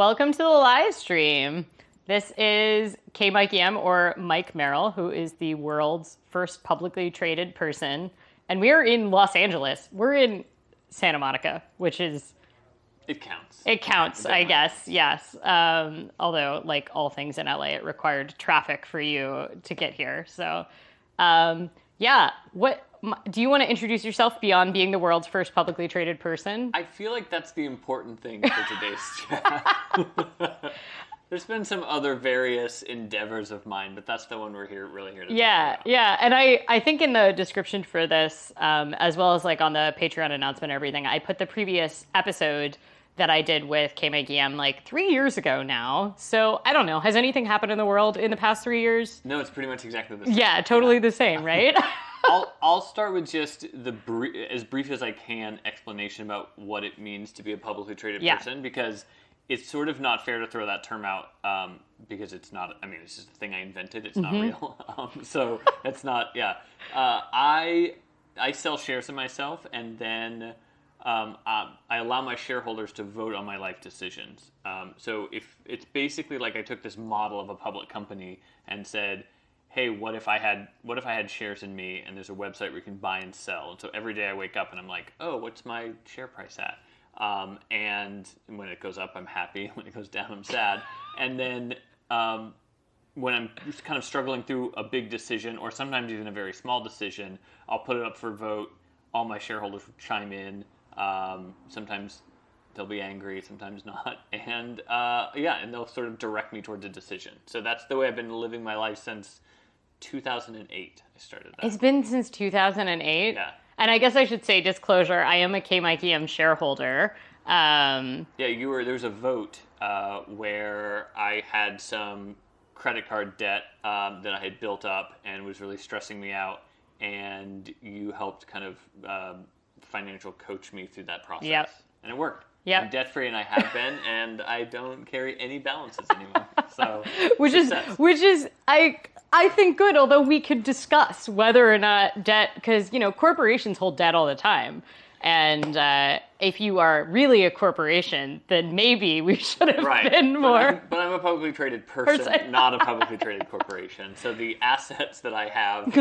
Welcome to the live stream. This is KmikeyM, or Mike Merrill, who is the world's first publicly traded person. And we are in Los Angeles. We're in Santa Monica, which is... It counts. It counts, I guess, yes. Although, like all things in LA, it required traffic for you to get here. So, yeah. Do you want to introduce yourself beyond being the world's first publicly traded person? I feel like that's the important thing for today's chat. There's been some other various endeavors of mine, but that's the one we're really here to talk about. Yeah. And I think in the description for this, as well as like on the Patreon announcement and everything, I put the previous episode that I did with KmikeyM like 3 years ago now. So I don't know. Has anything happened in the world in the past 3 years? No, it's pretty much exactly the same. Yeah, totally the same, right? I'll start with just the as brief as I can explanation about what it means to be a publicly traded person, because it's sort of not fair to throw that term out because it's not. I mean, it's just a thing I invented. It's not real. So it's not. Yeah. I sell shares of myself, and then I allow my shareholders to vote on my life decisions. So if it's basically like I took this model of a public company and said, hey, what if I had shares in me, and there's a website where you can buy and sell. And so every day I wake up and I'm like, oh, what's my share price at? And when it goes up, I'm happy. When it goes down, I'm sad. And then when I'm just kind of struggling through a big decision, or sometimes even a very small decision, I'll put it up for vote. All my shareholders will chime in. Sometimes they'll be angry, sometimes not. And and they'll sort of direct me towards a decision. So that's the way I've been living my life since 2008. I started that. It's been since 2008? Yeah. And I guess I should say, disclosure, I am a KmikeyM shareholder. Yeah, there was a vote where I had some credit card debt that I had built up and was really stressing me out, and you helped kind of financial coach me through that process. Yep. And it worked. Yep. I'm debt-free, and I have been, and I don't carry any balances anymore. So, which is I think good, although we could discuss whether or not debt, because, corporations hold debt all the time. And if you are really a corporation, then maybe we should have been more. But I'm a publicly traded person, not a publicly traded corporation. So the assets that I have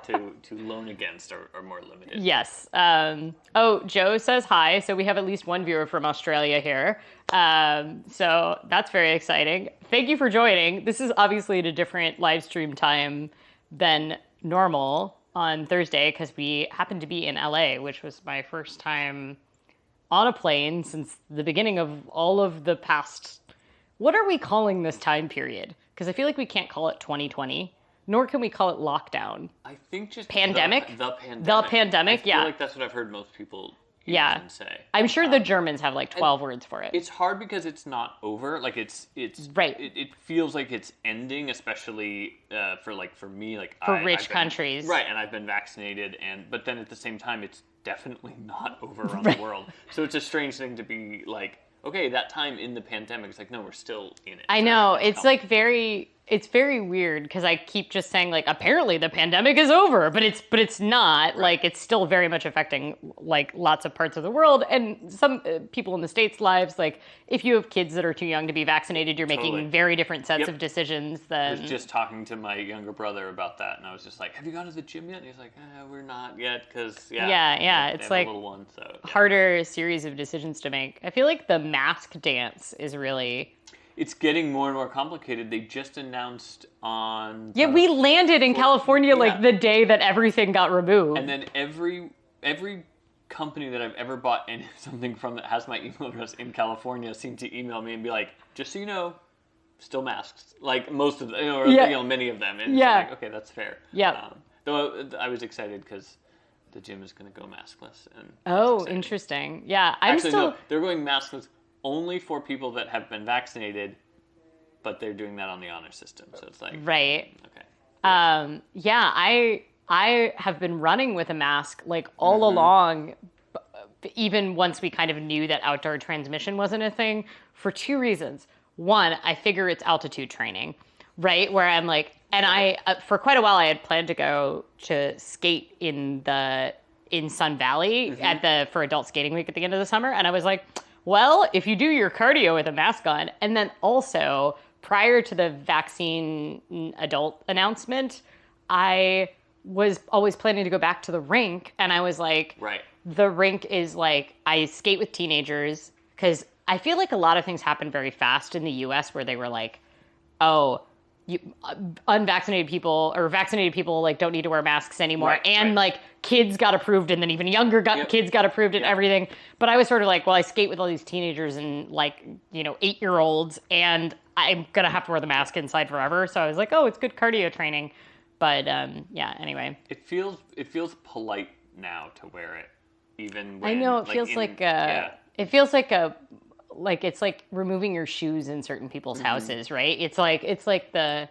to loan against are more limited. Yes. Joe says hi. So we have at least one viewer from Australia here. So that's very exciting. Thank you for joining. This is obviously at a different live stream time than normal on Thursday, because we happened to be in LA, which was my first time on a plane since the beginning of all of the past. What are we calling this time period? Because I feel like we can't call it 2020, nor can we call it lockdown. I think just pandemic. The pandemic. The pandemic. I feel like that's what I've heard most people say. I'm sure the Germans have like 12 words for it. It's hard because it's not over. Like it's right. It feels like it's ending, especially for me, like for rich countries. Right, and I've been vaccinated, but then at the same time, it's definitely not over around the world. So it's a strange thing to be like, okay, that time in the pandemic, it's like, no, we're still in it. I know. It's like it's very weird, because I keep just saying like, apparently the pandemic is over, but it's not. Right. Like, it's still very much affecting like lots of parts of the world, and some people in the States' lives. Like, if you have kids that are too young to be vaccinated, you're making very different sets of decisions than. I was just talking to my younger brother about that, and I was just like, have you gone to the gym yet? And he's like, we're not yet, because it's like a little one, so harder series of decisions to make. I feel like the mask dance is really. It's getting more and more complicated. They just announced on... Yeah, we landed in California like the day that everything got removed. And then every company that I've ever bought something from that has my email address in California seemed to email me and be like, just so you know, still masks. Like most of them, or many of them. And it's like, okay, that's fair. Yeah. Though I was excited because the gym is going to go maskless. And interesting. Yeah, no, they're going maskless only for people that have been vaccinated, but they're doing that on the honor system. So it's like... Right. Okay. I have been running with a mask like all along, even once we kind of knew that outdoor transmission wasn't a thing, for two reasons. One, I figure it's altitude training, right? Where I'm like, and I, for quite a while, I had planned to go to skate in Sun Valley for adult skating week at the end of the summer. And I was like, well, if you do your cardio with a mask on, and then also prior to the vaccine adult announcement, I was always planning to go back to the rink, and I was like, right. The rink is like, I skate with teenagers, because I feel like a lot of things happen very fast in the US where they were like, oh, unvaccinated people or vaccinated people like don't need to wear masks anymore, right, and right. like kids got approved, and then even younger kids got approved and everything. But I was sort of like, well, I skate with all these teenagers and like 8-year-olds, and I'm gonna have to wear the mask inside forever. So I was like, oh, it's good cardio training. But yeah, anyway, it feels polite now to wear it, even when, I know it feels like it feels like it's like removing your shoes in certain people's houses, right? It's like the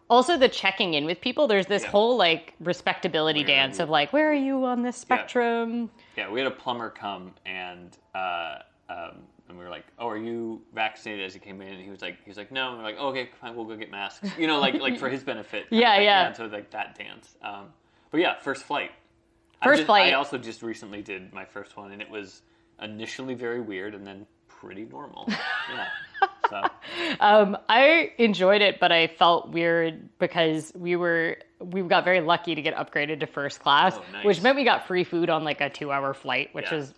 also the checking in with people. There's this whole like respectability dance of like, where are you on this spectrum? Yeah, we had a plumber come and we were like, oh, are you vaccinated? As he came in, and he was like, no. And we're like, oh, okay, fine, we'll go get masks. Like for his benefit. Yeah. And so like that dance. But yeah, first flight. Flight. I also just recently did my first one, and it was initially very weird, and then pretty normal. Yeah. So. I enjoyed it, but I felt weird because we got very lucky to get upgraded to first class, nice. Which meant we got free food on like a 2-hour flight, which is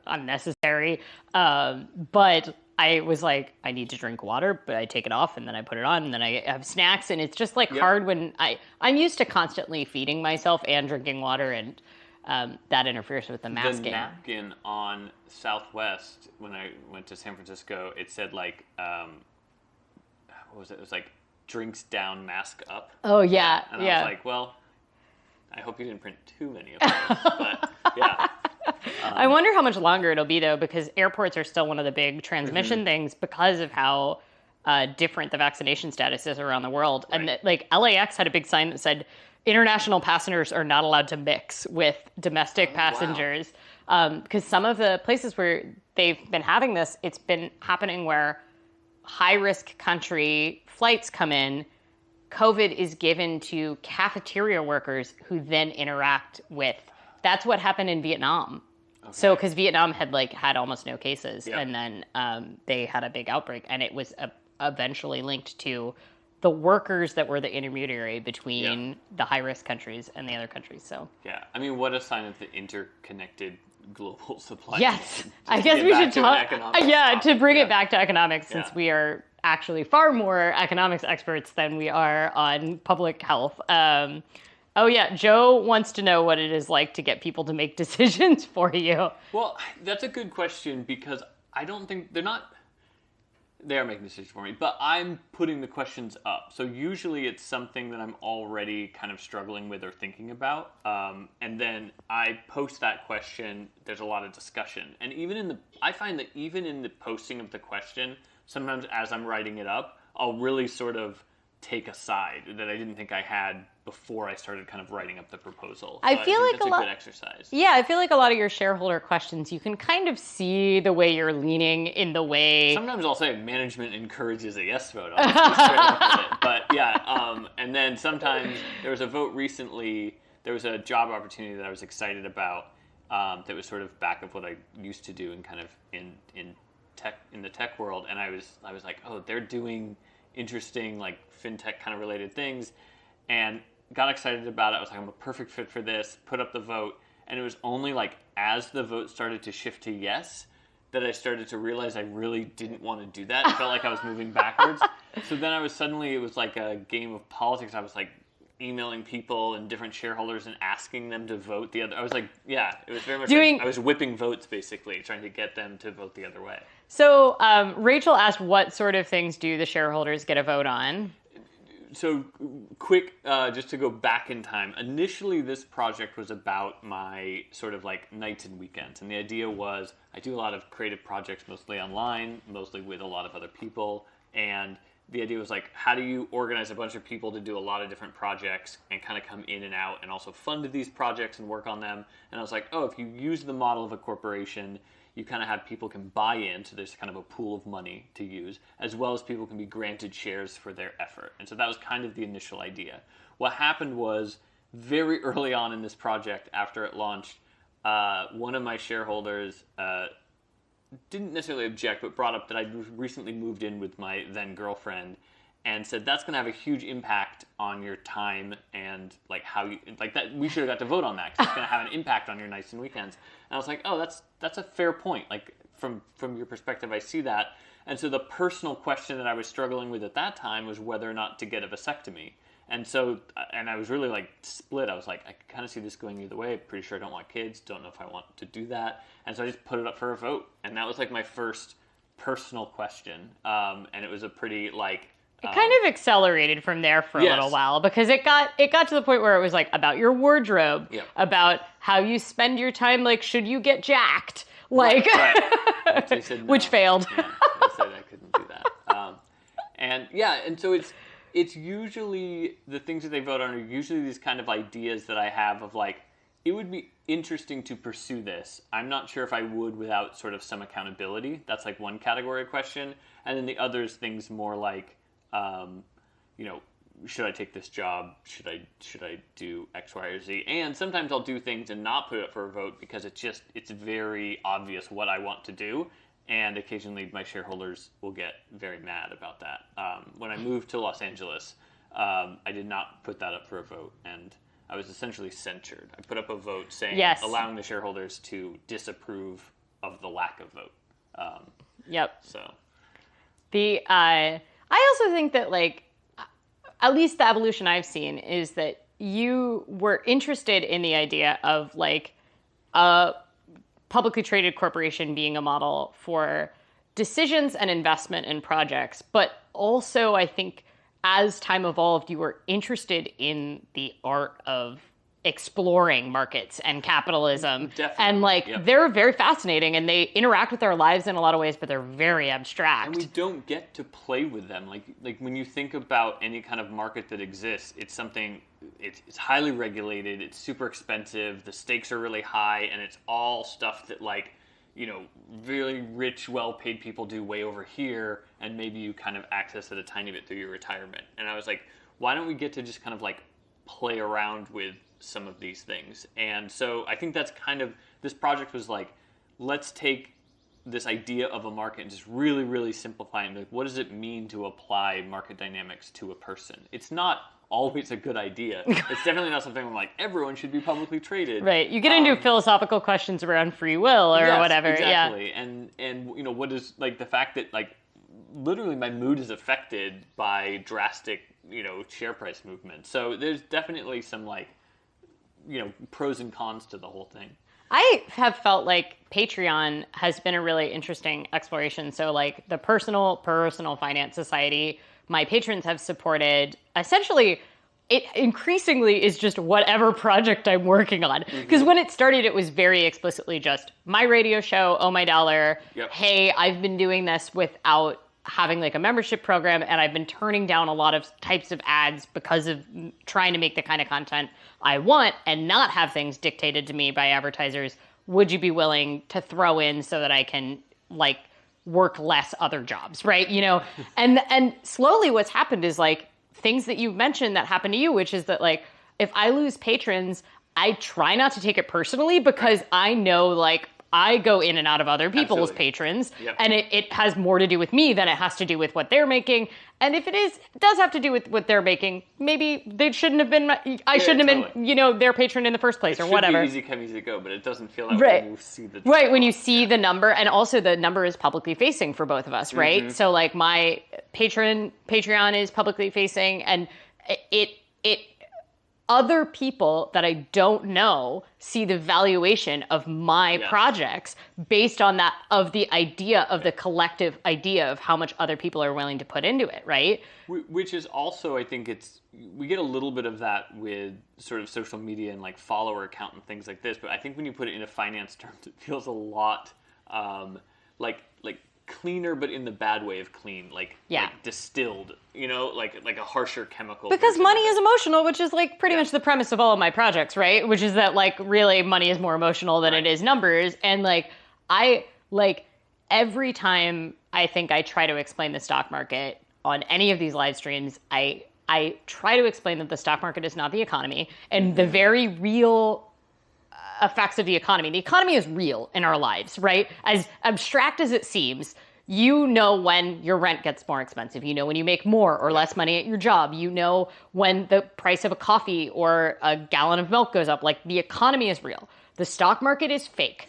unnecessary. But I was like, I need to drink water, but I take it off and then I put it on and then I have snacks, and it's just like hard when I'm used to constantly feeding myself and drinking water, and that interferes with the masking. The napkin on Southwest, when I went to San Francisco, it said like, what was it? It was like, drinks down, mask up. Oh, yeah. And I was like, well, I hope you didn't print too many of those. But yeah. I wonder how much longer it'll be, though, because airports are still one of the big transmission things because of how different the vaccination status is around the world. Right. And like LAX had a big sign that said, international passengers are not allowed to mix with domestic passengers. Because some of the places where they've been having this, it's been happening where high-risk country flights come in, COVID is given to cafeteria workers who then interact with. That's what happened in Vietnam. Okay. So, because Vietnam had almost no cases, and then they had a big outbreak, and it was eventually linked to the workers that were the intermediary between the high-risk countries and the other countries. So yeah, I mean, what a sign of the interconnected global supply chain. Yes, I guess we should talk. To bring it back to economics, since we are actually far more economics experts than we are on public health. Joe wants to know what it is like to get people to make decisions for you. Well, that's a good question, because I don't think they are making decisions for me, but I'm putting the questions up. So usually it's something that I'm already kind of struggling with or thinking about. And then I post that question, there's a lot of discussion. And I find that even in the posting of the question, sometimes as I'm writing it up, I'll really sort of take a side that I didn't think I had before I started kind of writing up the proposal. So I feel like that's a good exercise. Yeah, I feel like a lot of your shareholder questions, you can kind of see the way you're leaning in the way. Sometimes I'll say management encourages a yes vote. But yeah, and then sometimes there was a vote recently. There was a job opportunity that I was excited about that was sort of back of what I used to do and kind of in the tech world, and I was like, oh, they're doing interesting like fintech kind of related things, and got excited about it. I was like, I'm a perfect fit for this. Put up the vote, and it was only like as the vote started to shift to yes that I started to realize I really didn't want to do that. It felt like I was moving backwards. So then it was like a game of politics. I was like emailing people and different shareholders and asking them to vote the other. I was like, yeah, it was very much I was whipping votes, basically, trying to get them to vote the other way. So Rachel asked, what sort of things do the shareholders get a vote on? So quick, just to go back in time, initially this project was about my sort of like nights and weekends. And the idea was I do a lot of creative projects, mostly online, mostly with a lot of other people. And the idea was like, how do you organize a bunch of people to do a lot of different projects and kind of come in and out and also fund these projects and work on them? And I was like, oh, if you use the model of a corporation, you kind of have people can buy in, so there's kind of a pool of money to use, as well as people can be granted shares for their effort. And so that was kind of the initial idea. What happened was, very early on in this project, after it launched, one of my shareholders didn't necessarily object, but brought up that I'd recently moved in with my then girlfriend, and said that's going to have a huge impact on your time and like how you like that. We should have got to vote on that because it's going to have an impact on your nights and weekends. And I was like, oh, that's a fair point. Like from your perspective, I see that. And so the personal question that I was struggling with at that time was whether or not to get a vasectomy. And so, and I was really like split. I was like, I kind of see this going either way. Pretty sure I don't want kids. Don't know if I want to do that. And so I just put it up for a vote. And that was like my first personal question. And it was a pretty like, it kind of accelerated from there for a Yes. little while because it got to the point where it was like about your wardrobe, Yep. about how you spend your time. Like, should you get jacked? Like, right. They said no. which failed. Yeah, they said I couldn't do that. And so it's usually the things that they vote on are usually these kind of ideas that I have of like, it would be interesting to pursue this. I'm not sure if I would without sort of some accountability. That's like one category of question. And then the others things more like, should I take this job? Should I do X, Y, or Z? And sometimes I'll do things and not put it up for a vote because it's very obvious what I want to do. And occasionally my shareholders will get very mad about that. When I moved to Los Angeles, I did not put that up for a vote, and I was essentially censured. I put up a vote saying Yes. allowing the shareholders to disapprove of the lack of vote. Yep. So I also think that like, at least the evolution I've seen is that you were interested in the idea of like a publicly traded corporation being a model for decisions and investment in projects. But also I think as time evolved, you were interested in the art of exploring markets and capitalism. Definitely. And like, Yep. they're very fascinating and they interact with our lives in a lot of ways, but they're very abstract. And we don't get to play with them. Like when you think about any kind of market that exists, it's something, it's highly regulated, it's super expensive, the stakes are really high, and it's all stuff that like, really rich, well-paid people do way over here, and maybe you kind of access it a tiny bit through your retirement. And I was like, why don't we get to just kind of like play around with some of these things? And so I think that's kind of, this project was like, let's take this idea of a market and just really, really simplify it. Like, what does it mean to apply market dynamics to a person? It's not always a good idea. It's definitely not something I'm like, everyone should be publicly traded. Right. You get into philosophical questions around free will or Yes, whatever. Exactly. Yeah. And what is like the fact that like literally my mood is affected by drastic, share price movement. So there's definitely some like, pros and cons to the whole thing. I have felt like Patreon has been a really interesting exploration. So like the Personal Finance Society, my patrons have supported essentially it increasingly is just whatever project I'm working on. Because when it started, it was very explicitly just my radio show, Oh My Dollar. Yep. Hey, I've been doing this without having like a membership program, and I've been turning down a lot of types of ads because of trying to make the kind of content I want and not have things dictated to me by advertisers. Would you be willing to throw in so that I can like work less other jobs, right? And slowly what's happened is like things that you've mentioned that happen to you, which is that like if I lose patrons, I try not to take it personally because I know like I go in and out of other people's Absolutely. patrons, Yep. and it has more to do with me than it has to do with what they're making. And if it does have to do with what they're making, maybe they shouldn't have been. I shouldn't have been, their patron in the first place, or whatever. It should be easy come, easy go, but it doesn't feel that Right. when you see the Right, when you see the number, and also the number is publicly facing for both of us, right? Mm-hmm. So like my Patreon is publicly facing, and it other people that I don't know see the valuation of my Yes. projects based on that, of the idea of the collective idea of how much other people are willing to put into it, right? Which is also, I think we get a little bit of that with sort of social media and like follower count and things like this. But I think when you put it into finance terms, it feels a lot like cleaner, but in the bad way of clean, like distilled, like a harsher chemical. Because version money of it. is emotional, which is like pretty much the premise of all of my projects, right? Which is that like really money is more emotional than it is numbers. And like every time I think I try to explain the stock market on any of these live streams, I try to explain that the stock market is not the economy, and the very real effects of the economy. The economy is real in our lives, right? As abstract as it seems, you know when your rent gets more expensive. You know when you make more or less money at your job. You know when the price of a coffee or a gallon of milk goes up. Like, the economy is real. The stock market is fake.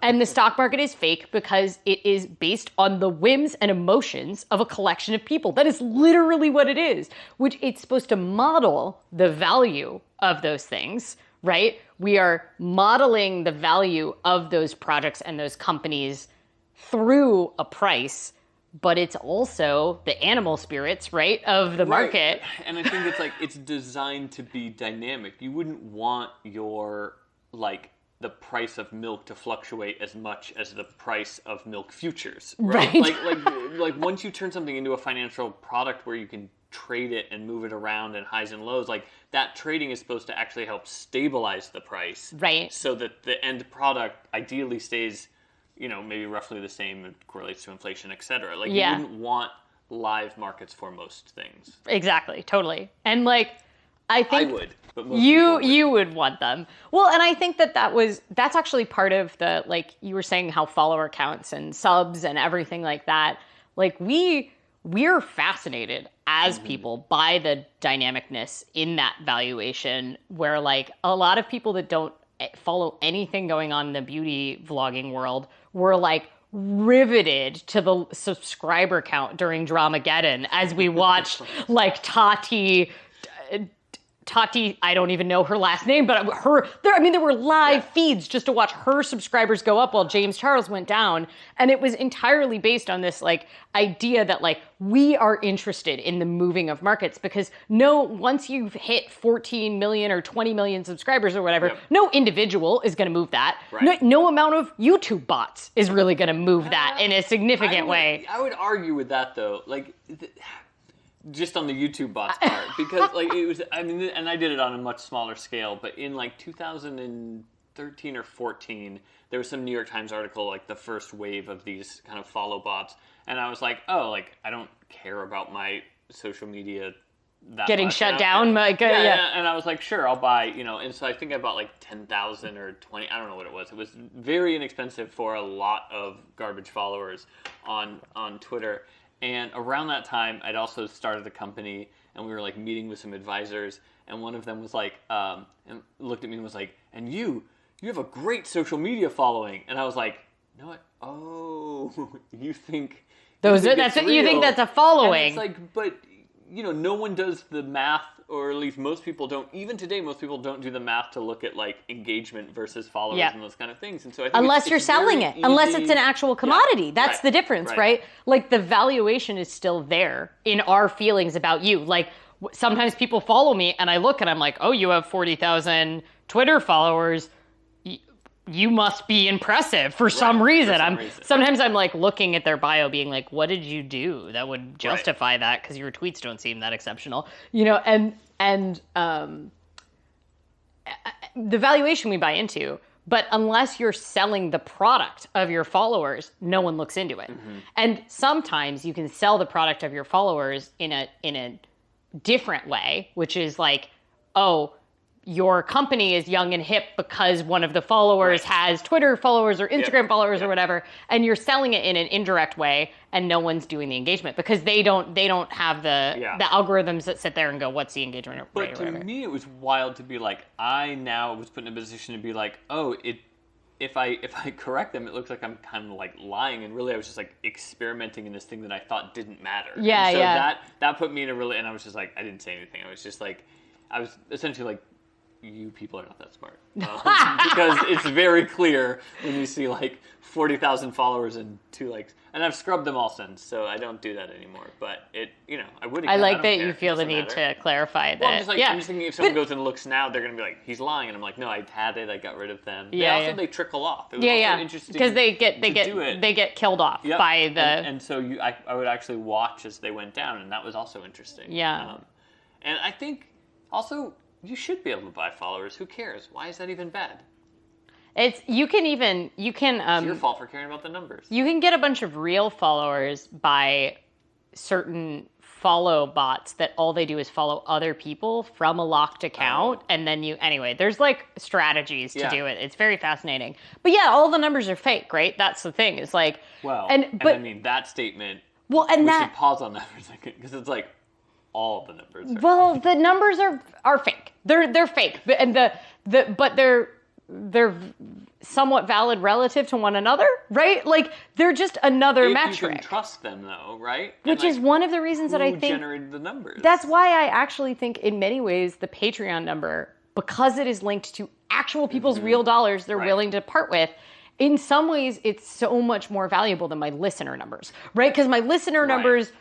And the stock market is fake because it is based on the whims and emotions of a collection of people. That is literally what it is, which it's supposed to model the value of those things, right? We are modeling the value of those projects and those companies through a price, but it's also the animal spirits, right, of the market. And I think it's like, it's designed to be dynamic. You wouldn't want your, like, the price of milk to fluctuate as much as the price of milk futures, right? Like once you turn something into a financial product where you can trade it and move it around in highs and lows, like, that trading is supposed to actually help stabilize the price, right? So that the end product ideally stays, you know, maybe roughly the same and correlates to inflation, et cetera. Like, you wouldn't want live markets for most things. Exactly, totally. And like, I think I would, but most you would want them. Well, and I think that's actually part of the, like, you were saying how follower counts and subs and everything like that. Like, we're fascinated as people by the dynamicness in that valuation, where, like, a lot of people that don't follow anything going on in the beauty vlogging world were, like, riveted to the subscriber count during Dramageddon as we watched, like, Tati, I don't even know her last name, but there were live feeds just to watch her subscribers go up while James Charles went down. And it was entirely based on this, like, idea that, like, we are interested in the moving of markets, because once you've hit 14 million or 20 million subscribers or whatever, no individual is going to move that. Right. No amount of YouTube bots is really going to move that in a significant way. I would argue with that, though. Like, just on the YouTube bots part, because, like, it was, I mean, and I did it on a much smaller scale, but in, like, 2013 or 14, there was some New York Times article, like, the first wave of these kind of follow bots, and I was like, oh, like, I don't care about my social media that getting much. shut down. And I was like, sure, I'll buy, you know, and so I think I bought, like, 10,000 or 20, I don't know what it was. It was very inexpensive for a lot of garbage followers on Twitter. And around that time, I'd also started a company, and we were, like, meeting with some advisors, and one of them was like, and looked at me and was like, and you have a great social media following. And I was like, no, you think you think that's a following. And it's like, but, you know, no one does the math, or at least most people don't. Even today, most people don't do the math to look at, like, engagement versus followers and those kind of things. And so I think unless you're selling it, unless it's an actual commodity, that's the difference, right? Like, the valuation is still there in our feelings about you. Like, sometimes people follow me, and I look and I'm like, oh, you have 40,000 Twitter followers. You must be impressive for some reason. Sometimes I'm, like, looking at their bio being like, what did you do that would justify that? Because your tweets don't seem that exceptional, you know, and the valuation we buy into, but unless you're selling the product of your followers, no one looks into it. And sometimes you can sell the product of your followers in a different way, which is like, oh, your company is young and hip because one of the followers has Twitter followers or Instagram followers or whatever, and you're selling it in an indirect way, and no one's doing the engagement because they don't have the algorithms that sit there and go, what's the engagement rate? But to me, it was wild to be like, I now was put in a position to be like, oh, if I correct them, it looks like I'm kind of, like, lying, and really I was just, like, experimenting in this thing that I thought didn't matter. Yeah, and so that put me in a really, and I was just like, I didn't say anything. I was just like, I was essentially like, you people are not that smart. Because it's very clear when you see, like, 40,000 followers and 2 likes. And I've scrubbed them all since, so I don't do that anymore. But it, you know, I would again. I like that you feel the need to clarify that. Well, I'm just thinking if someone goes and looks now, they're going to be like, he's lying. And I'm like, no, I had it. I got rid of them. They trickle off. It was also interesting because they get killed off by the. And so I would actually watch as they went down, and that was also interesting. Yeah. And I think also, you should be able to buy followers. Who cares? Why is that even bad? It's you can. It's your fault for caring about the numbers. You can get a bunch of real followers by certain follow bots that all they do is follow other people from a locked account, and then there's like strategies to do it. It's very fascinating. But yeah, all the numbers are fake, right? That's the thing. It's like, and I mean that statement. Well, and we should pause on that for a second, because it's like all the numbers are fake. The numbers are fake. They're fake, and but they're somewhat valid relative to one another, right? Like they're just another metric. You can trust them, though, right? Which is one of the reasons that I think generated the numbers. That's why I actually think, in many ways, the Patreon number, because it is linked to actual people's real dollars they're willing to part with. In some ways, it's so much more valuable than my listener numbers, right? Because my listener numbers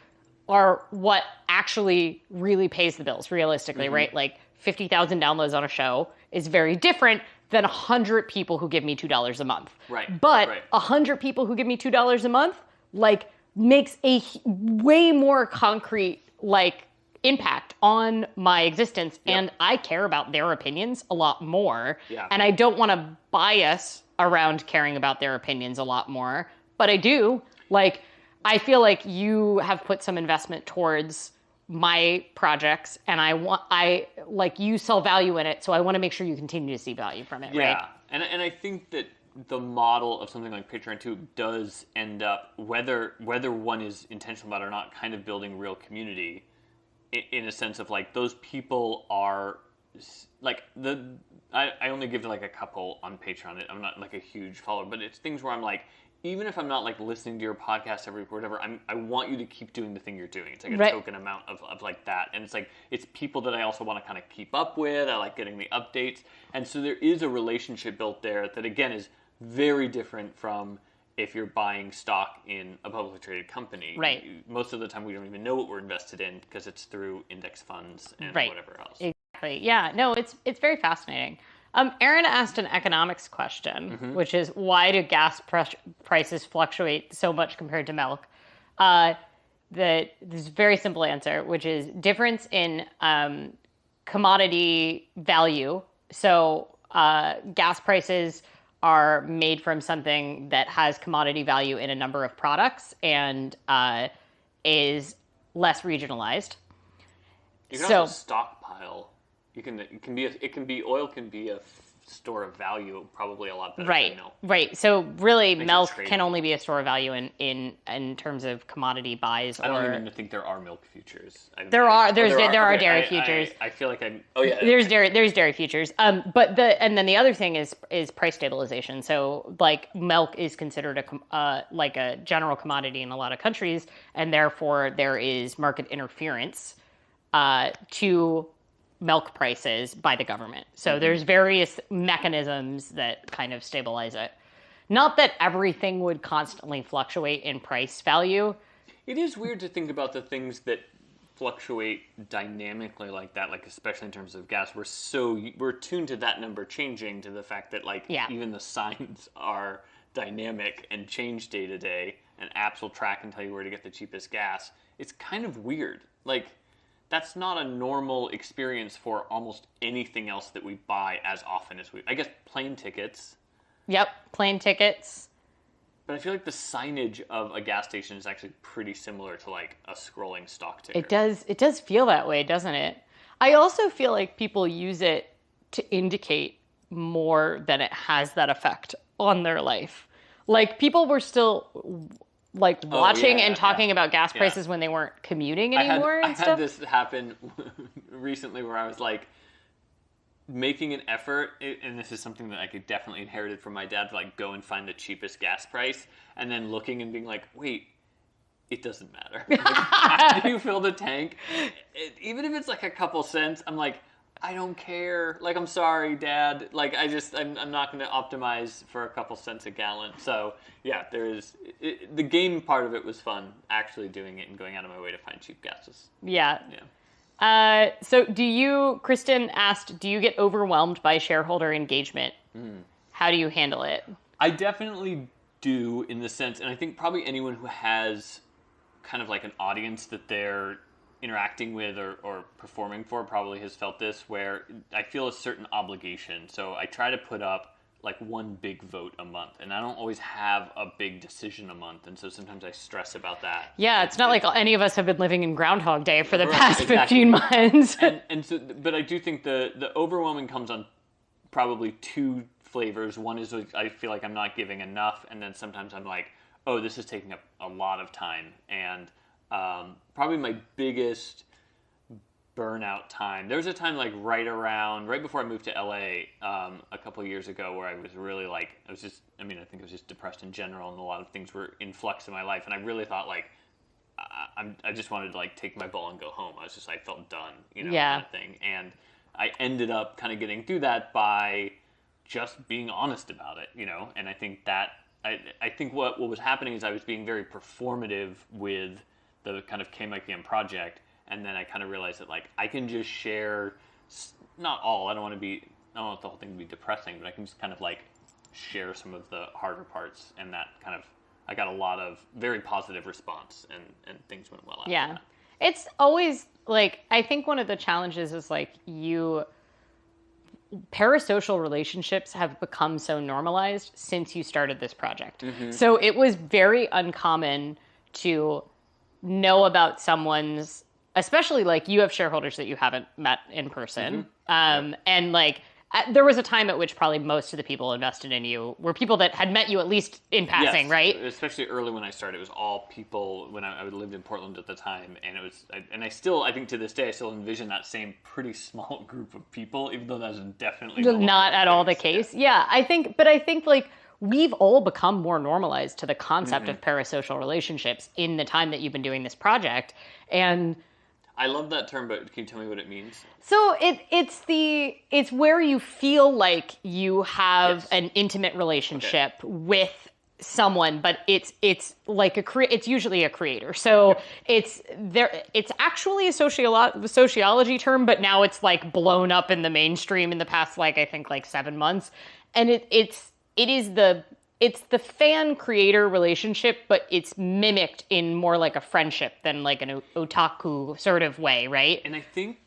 are what actually really pays the bills, realistically, right? Like 50,000 downloads on a show is very different than 100 people who give me $2 a month. Right. But 100 people who give me $2 a month, like, makes a way more concrete, like, impact on my existence. And I care about their opinions a lot more. Yeah. And I don't want to bias around caring about their opinions a lot more. But I do. Like, I feel like you have put some investment towards my projects, and I like, you saw value in it, so I want to make sure you continue to see value from it, right? And I think that the model of something like Patreon 2 does end up, whether one is intentional about it or not, kind of building real community in a sense of, like, those people are, like, I only give like a couple on Patreon. I'm not like a huge follower, but it's things where I'm like, even if I'm not like listening to your podcast every week or whatever, I want you to keep doing the thing you're doing. It's like a token amount of like that. And it's like, it's people that I also want to kind of keep up with. I like getting the updates. And so there is a relationship built there that, again, is very different from if you're buying stock in a publicly traded company. Right. Most of the time we don't even know what we're invested in, because it's through index funds and whatever else. Exactly. Yeah, no, it's very fascinating. Aaron asked an economics question, which is, why do gas prices fluctuate so much compared to milk? There's a very simple answer, which is difference in commodity value. So gas prices are made from something that has commodity value in a number of products and is less regionalized. You can also stockpile. Oil can be a store of value, probably a lot better than milk. Right. So really, milk can only be a store of value in terms of commodity buys. I don't even think there are milk futures. There are dairy futures. I feel like There's dairy futures. But then the other thing is price stabilization. So, like, milk is considered like a general commodity in a lot of countries, and therefore there is market interference to milk prices by the government. So there's various mechanisms that kind of stabilize it. Not that everything would constantly fluctuate in price value. It is weird to think about the things that fluctuate dynamically like that, like especially in terms of gas. We're tuned to that number changing, to the fact that, like, even the signs are dynamic and change day to day, and apps will track and tell you where to get the cheapest gas. It's kind of weird. Like, that's not a normal experience for almost anything else that we buy as often as I guess plane tickets. Yep, plane tickets. But I feel like the signage of a gas station is actually pretty similar to, like, a scrolling stock ticker. It does feel that way, doesn't it? I also feel like people use it to indicate more than it has that effect on their life. Like, people were still, like, watching and talking about gas prices when they weren't commuting anymore and stuff. I had this happen recently where I was, like, making an effort, and this is something that I could definitely inherited from my dad, to, like, go and find the cheapest gas price, and then looking and being like, wait, it doesn't matter. Like, after you fill the tank, even if it's like a couple cents, I'm like, I don't care. Like, I'm sorry, Dad. Like, I'm not going to optimize for a couple cents a gallon. So, yeah, the game part of it was fun, actually doing it and going out of my way to find cheap gases. Yeah. So Kristen asked, do you get overwhelmed by shareholder engagement? How do you handle it? I definitely do, in the sense, and I think probably anyone who has kind of like an audience that they're interacting with or performing for probably has felt this, where I feel a certain obligation. So I try to put up like one big vote a month, and I don't always have a big decision a month, and so sometimes I stress about that. Yeah, it's not like any of us have been living in Groundhog Day for the Right, past exactly. 15 months. And so, but I do think the overwhelming comes on probably two flavors. One is like, I feel like I'm not giving enough, and then sometimes I'm like, oh, this is taking up a lot of time. And probably my biggest burnout time, there was a time like right before I moved to LA a couple of years ago, where I was really like, I think I was just depressed in general, and a lot of things were in flux in my life, and I really thought like, I just wanted to like take my ball and go home. I felt done, kind of thing. And I ended up kind of getting through that by just being honest about it, and I think that, I think what was happening is I was being very performative with the kind of KmikeyM project, and then I kind of realized that like I can just share, not all, I don't want the whole thing to be depressing, but I can just kind of like share some of the harder parts, and that kind of, I got a lot of very positive response, and things went well after that. It's always like, I think one of the challenges is like parasocial relationships have become so normalized since you started this project. Mm-hmm. So it was very uncommon to know about someone's, especially like you have shareholders that you haven't met in person. Mm-hmm. And like, there was a time at which probably most of the people invested in you were people that had met you at least in passing, yes, right? Especially early when I started, it was all people when I lived in Portland at the time, and I think to this day, I still envision that same pretty small group of people, even though that's definitely not at all the case. Yeah, I think like we've all become more normalized to the concept of parasocial relationships in the time that you've been doing this project, and I love that term, but can you tell me what it means? So it's where you feel like you have an intimate relationship with someone, but it's like it's usually a creator. So it's actually a sociology term, but now it's like blown up in the mainstream in the past like I think like 7 months, and it's the fan-creator relationship, but it's mimicked in more like a friendship than like an otaku sort of way, right? And I think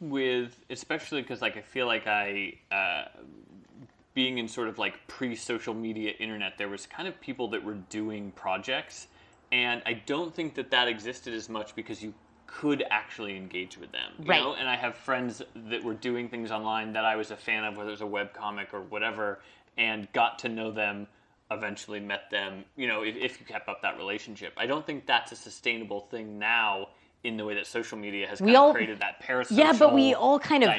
especially because like I feel like being in sort of like pre-social media internet, there was kind of people that were doing projects, and I don't think that existed as much because you could actually engage with them, you know? And I have friends that were doing things online that I was a fan of, whether it was a webcomic or whatever, and got to know them, eventually met them, if you kept up that relationship. I don't think that's a sustainable thing now in the way that social media has created that parasocial, yeah, but we all kind of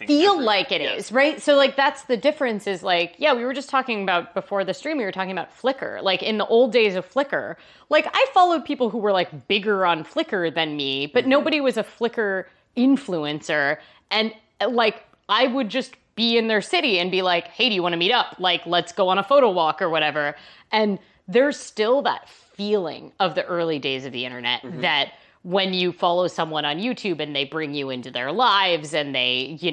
feel like it is, right? So like that's the difference is like, yeah, we were just talking about before the stream, we were talking about Flickr. Like in the old days of Flickr, like I followed people who were like bigger on Flickr than me, but nobody was a Flickr influencer. And like I would just be in their city and be like, hey, do you want to meet up? Like, let's go on a photo walk or whatever. And there's still that feeling of the early days of the internet that when you follow someone on YouTube and they bring you into their lives and they, you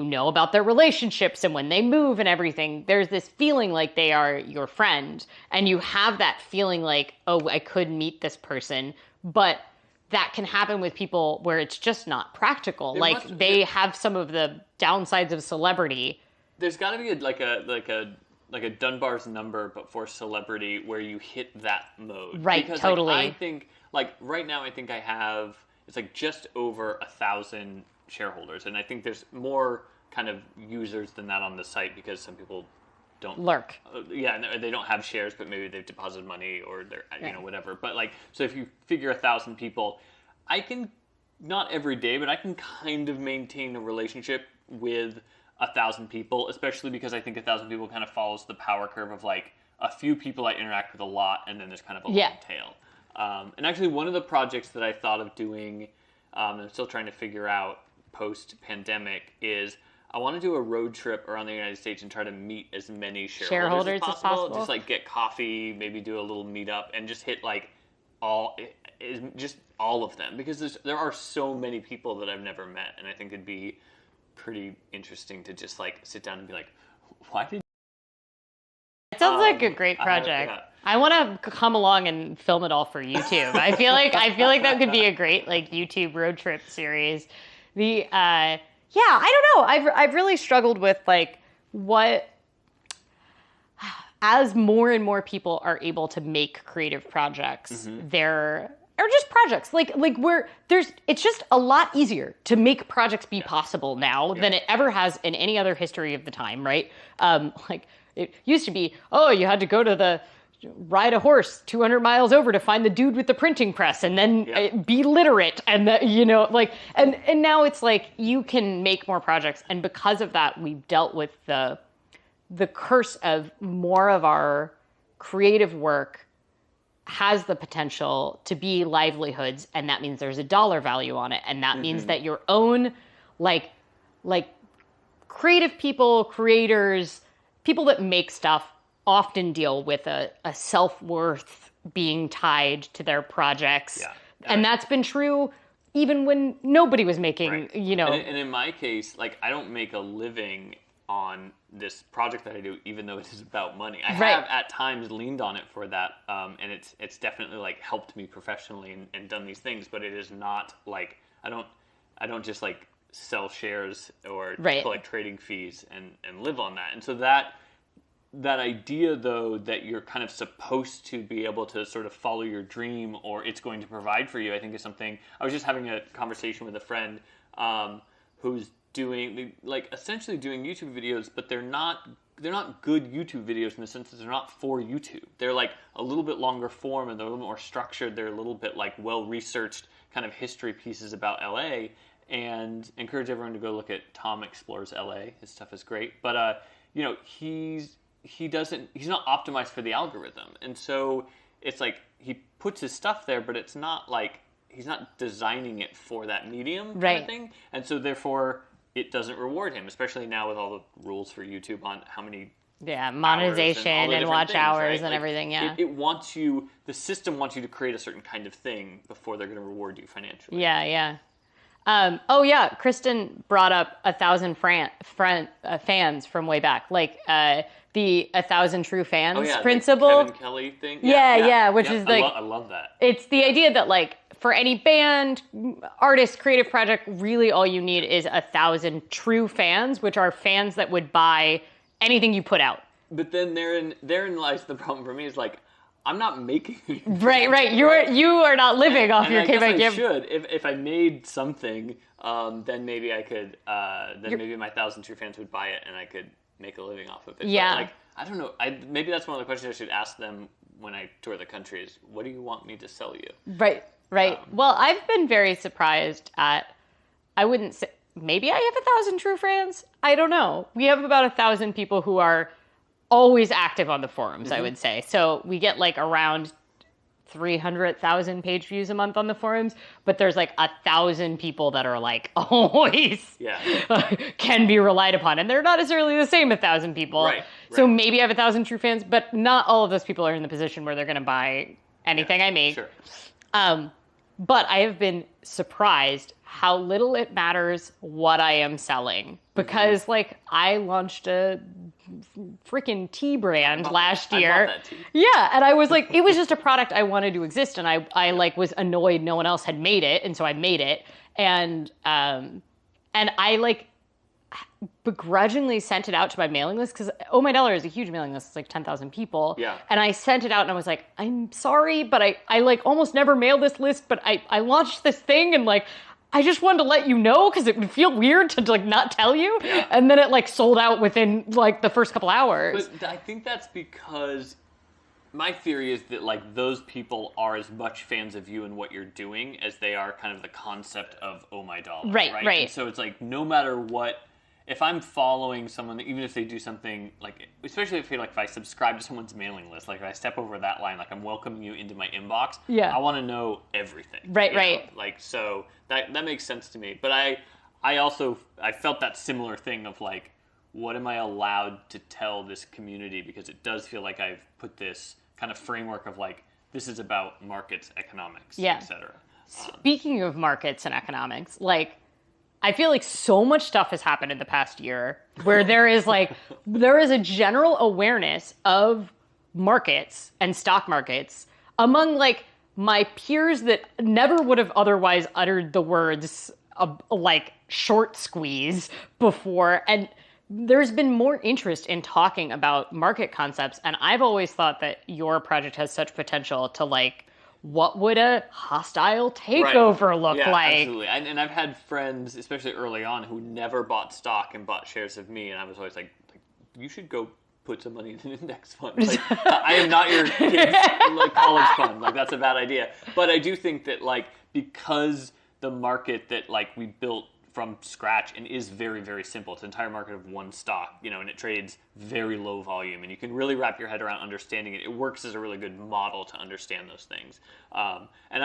know about their relationships and when they move and everything, there's this feeling like they are your friend. And you have that feeling like, oh, I could meet this person, but that can happen with people where it's just not practical. They have some of the downsides of celebrity. There's got to be like a Dunbar's number, but for celebrity, where you hit that mode. Right, because, totally. Like, I think like right now, I think I have it's like just over 1,000 shareholders, and I think there's more kind of users than that on the site because some people don't lurk. They don't have shares, but maybe they've deposited money or they're whatever. But like, so if you figure 1,000 people, I can not every day, but I can kind of maintain a relationship with 1,000 people, especially because I think 1,000 people kind of follows the power curve of like a few people I interact with a lot, and then there's kind of a long tail. And actually, one of the projects that I thought of doing, I'm still trying to figure out post-pandemic, is I want to do a road trip around the United States and try to meet as many shareholders as possible. Just like get coffee, maybe do a little meetup, and just hit like all of them, because there are so many people that I've never met, and I think it'd be pretty interesting to just like sit down and be like, why did it sounds like a great project. I want to come along and film it all for YouTube. I feel like that could be a great like YouTube road trip series. I don't know. I've really struggled with like what as more and more people are able to make creative projects, or just projects, it's just a lot easier to make projects be possible now than it ever has in any other history of the time, right? Like it used to be, you had to go to ride a horse 200 miles over to find the dude with the printing press and then be literate. And, and now it's like you can make more projects. And because of that, we've dealt with the curse of more of our creative work has the potential to be livelihoods. And that means there's a dollar value on it. And that means that your own, like creative people, creators, people that make stuff often deal with a self-worth being tied to their projects. Yeah. And that's been true even when nobody was making, And in my case, like, I don't make a living on this project that I do, even though it is about money. I have at times leaned on it for that, and it's definitely like helped me professionally and done these things, but it is not like, I don't just like sell shares or collect trading fees and live on that. And so that idea, though, that you're kind of supposed to be able to sort of follow your dream or it's going to provide for you, I think is something. I was just having a conversation with a friend who's essentially doing YouTube videos, but they're not good YouTube videos in the sense that they're not for YouTube. They're like a little bit longer form and they're a little more structured. They're a little bit like well-researched kind of history pieces about LA, and encourage everyone to go look at Tom Explores LA. His stuff is great. But, he's not optimized for the algorithm. And so it's like he puts his stuff there, but it's not like he's not designing it for that medium kind of thing. And so therefore it doesn't reward him, especially now with all the rules for YouTube on how many monetization and watch hours and like, everything. It wants you, the system wants you to create a certain kind of thing before they're going to reward you financially. Kristen brought up 1,000 fans from way back, like the 1,000 true fans principle. The Kevin Kelly thing. Which is like, I love that. It's the idea that like for any band, artist, creative project, really all you need is 1,000 true fans, which are fans that would buy anything you put out. But then therein lies the problem for me, is like, I'm not making anything. Right. You are not living off your KmikeyM. I should. If I made something, then maybe I could. Maybe my 1,000 true fans would buy it, and I could make a living off of it. Yeah. But like, I don't know. Maybe that's one of the questions I should ask them when I tour the country: is what do you want me to sell you? Right. Well, I've been very surprised at. I wouldn't say maybe I have 1,000 true fans. I don't know. We have about 1,000 people who are always active on the forums, I would say. So we get like around 300,000 page views a month on the forums, but there's like 1,000 people that are like always can be relied upon. And they're not necessarily the same 1,000 people. Right. So maybe I have 1,000 true fans, but not all of those people are in the position where they're going to buy anything I make. Sure. But I have been surprised how little it matters what I am selling, because like I launched a freaking tea brand last year. I bought that tea. Yeah, and I was like, it was just a product I wanted to exist, and I like was annoyed no one else had made it, and so I made it, and I like begrudgingly sent it out to my mailing list, because Oh My Dollar is a huge mailing list. It's like 10,000 people. Yeah. And I sent it out and I was like, I'm sorry, but I like almost never mail this list, but I launched this thing and like, I just wanted to let you know because it would feel weird to like not tell you. Yeah. And then it like sold out within like the first couple hours. But I think that's because my theory is that like those people are as much fans of you and what you're doing as they are kind of the concept of Oh My Dollar. Right. And so it's like no matter what, if I'm following someone, even if they do something like, especially if I subscribe to someone's mailing list, like if I step over that line, like I'm welcoming you into my inbox. Yeah. I want to know everything. Right. Like, so that makes sense to me. But I felt that similar thing of like, what am I allowed to tell this community? Because it does feel like I've put this kind of framework of like, this is about markets, economics, etc. Speaking of markets and economics, like, I feel like so much stuff has happened in the past year where there is a general awareness of markets and stock markets among like my peers that never would have otherwise uttered the words like short squeeze before. And there's been more interest in talking about market concepts. And I've always thought that your project has such potential to like, what would a hostile takeover look like? Absolutely. And I've had friends, especially early on, who never bought stock and bought shares of me. And I was always like you should go put some money in an index fund. Like, I am not your kid's like, college fund. Like, that's a bad idea. But I do think that, like, because the market that, like, we built from scratch and is very, very simple. It's an entire market of one stock, you know, and it trades very low volume. And you can really wrap your head around understanding it. It works as a really good model to understand those things. And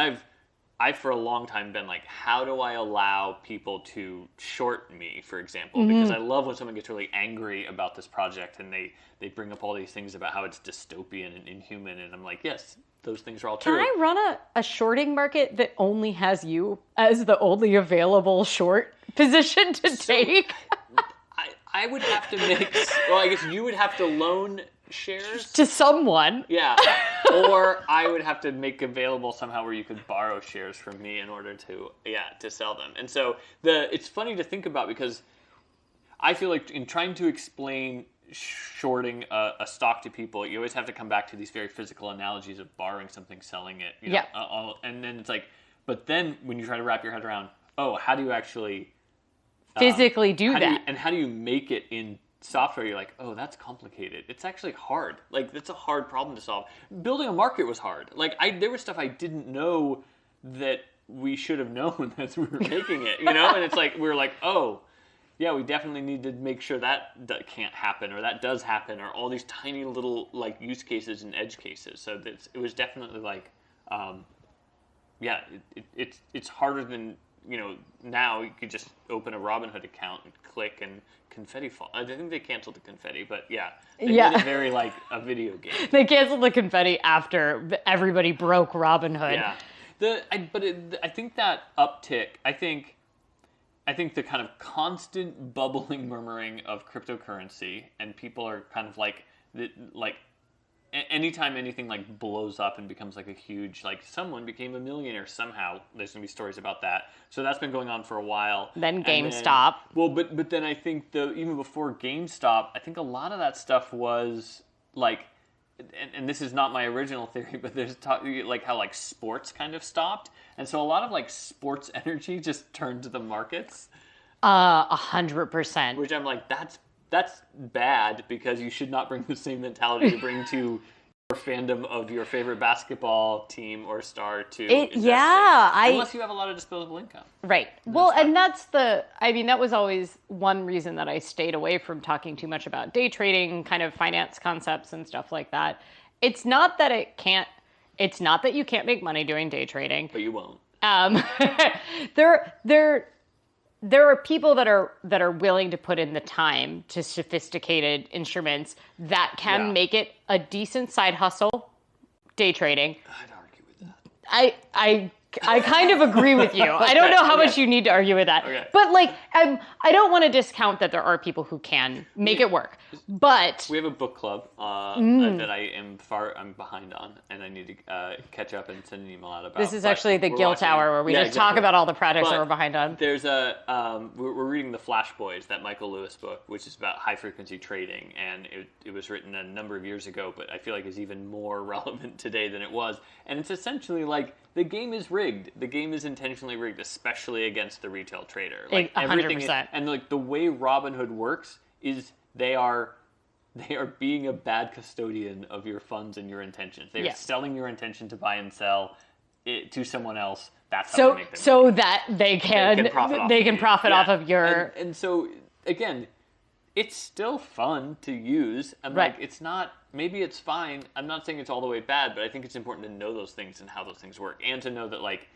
I've for a long time been like, how do I allow people to short me, for example? Because I love when someone gets really angry about this project and they bring up all these things about how it's dystopian and inhuman. And I'm like, yes, those things are all true. Can I run a shorting market that only has you as the only available short position to take? I would have to make, well, I guess you would have to loan shares to someone. Yeah. Or I would have to make available somehow where you could borrow shares from me in order to sell them. And so it's funny to think about because I feel like in trying to explain shorting a stock to people, you always have to come back to these very physical analogies of borrowing something, selling it. You know, and then it's like, but then when you try to wrap your head around, how do you actually physically do that? How do you make it in software? You're like, oh, that's complicated. It's actually hard. Like, that's a hard problem to solve. Building a market was hard. Like, there was stuff I didn't know that we should have known as we were making it, you know? And it's like, we were like, oh, yeah, we definitely need to make sure that can't happen or that does happen or all these tiny little, like, use cases and edge cases. So it was definitely like, it's harder than, you know, now you could just open a Robinhood account and click and confetti fall. I think they canceled the confetti, but they made it very like a video game. They canceled the confetti after everybody broke Robinhood. Yeah. I think that uptick, I think the kind of constant bubbling murmuring of cryptocurrency and people are kind of like anytime anything like blows up and becomes like a huge, like someone became a millionaire somehow, there's gonna be stories about that. So that's been going on for a while. Then GameStop. But then I think even before GameStop, I think a lot of that stuff was like, and this is not my original theory, but there's like how like sports kind of stopped. And so a lot of like sports energy just turned to the markets. 100%. Which I'm like, that's bad because you should not bring the same mentality you bring to your fandom of your favorite basketball team or star to investing. Unless you have a lot of disposable income. Right. Well, and that was always one reason that I stayed away from talking too much about day trading, kind of finance concepts and stuff like that. It's not that you can't make money doing day trading. But you won't. There are people that are willing to put in the time to sophisticated instruments that can make it a decent side hustle, day trading. I'd argue with that. I kind of agree with you. I don't know how much you need to argue with that. Okay. But like, I don't want to discount that there are people who can make it work. But we have a book club that I'm behind on, and I need to catch up and send an email out about. This is actually the Guilt Hour where we just talk about all the projects that we're behind on. There's we're reading the Flash Boys, that Michael Lewis book, which is about high frequency trading, and it was written a number of years ago, but I feel like is even more relevant today than it was. And it's essentially like the game is rigged. The game is intentionally rigged, especially against the retail trader. Like 100%. And like the way Robinhood works is they are being a bad custodian of your funds and your intentions. They are selling your intention to buy and sell it to someone else. That's how they make their money. So that they can profit off of your. And so again, it's still fun to use. I'm like, it's not. Maybe it's fine. I'm not saying it's all the way bad, but I think it's important to know those things and how those things work, and to know that like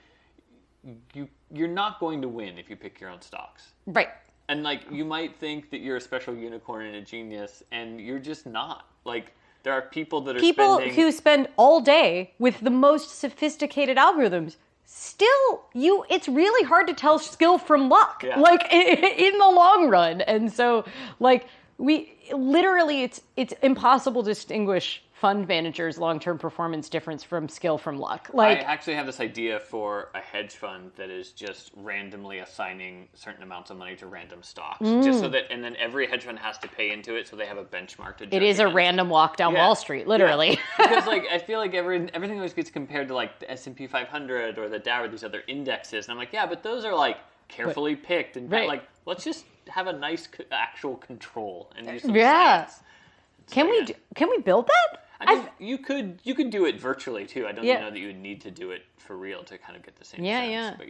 you're not going to win if you pick your own stocks. Right. And like you might think that you're a special unicorn and a genius, and you're just not. Like there are people that are who spend all day with the most sophisticated algorithms. Still, it's really hard to tell skill from luck. Yeah. Like in the long run, and so like it's impossible to distinguish fund managers' long-term performance difference from skill from luck. I actually have this idea for a hedge fund that is just randomly assigning certain amounts of money to random stocks, just so that, and then every hedge fund has to pay into it, so they have a benchmark to judge it is against. A random walk down Wall Street, literally. Yeah. Because I feel like everything always gets compared to the S&P 500 or the Dow or these other indexes, and I'm like, yeah, but those are carefully picked, and let's just have a nice actual control and use some science. Can we build that? I mean, you could do it virtually too. I don't know that you would need to do it for real to kind of get the same sense. Yeah. But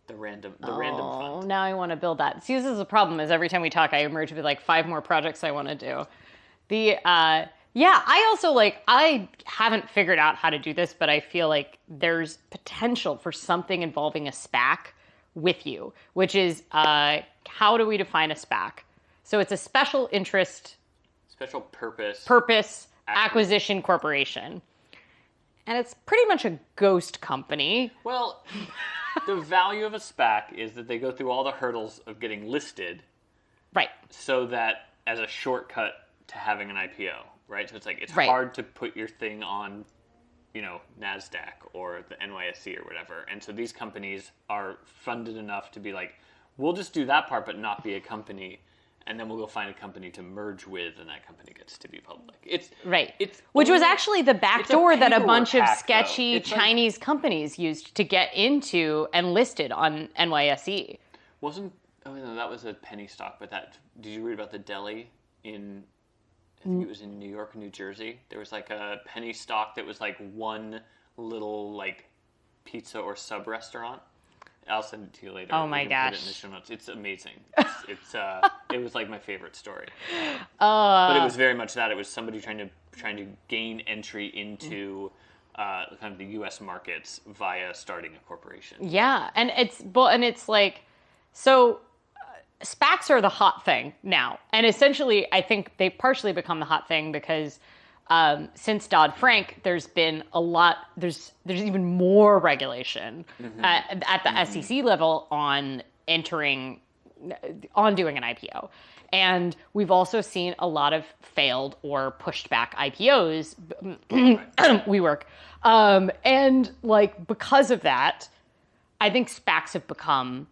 the random fund. Now I want to build that. See, this is the problem. Is every time we talk, I emerge with 5 more projects I want to do. I also I haven't figured out how to do this, but I feel like there's potential for something involving a SPAC with you, which is how do we define a SPAC? So it's a special purpose acquisition corporation. And it's pretty much a ghost company. Well, the value of a SPAC is that they go through all the hurdles of getting listed. Right. So that as a shortcut to having an IPO, right? So it's hard to put your thing on, NASDAQ or the NYSE or whatever. And so these companies are funded enough to be we'll just do that part but not be a company. And then we'll go find a company to merge with, and that company gets to be public. Which was actually the back door that a bunch of sketchy Chinese companies used to get into and listed on NYSE. That was a penny stock, but did you read about the deli in, I think it was in New York and New Jersey? There was a penny stock that was one little pizza or sub restaurant. I'll send it to you later. Oh my gosh! Put it in the show notes. It's amazing. It was my favorite story. But it was very much that. It was somebody trying to gain entry into kind of the U.S. markets via starting a corporation. Yeah, and so SPACs are the hot thing now, and essentially, I think they partially become the hot thing because. Since Dodd-Frank, there's been a lot. There's even more regulation at the SEC level on doing an IPO, and we've also seen a lot of failed or pushed back IPOs. And because of that, I think SPACs have become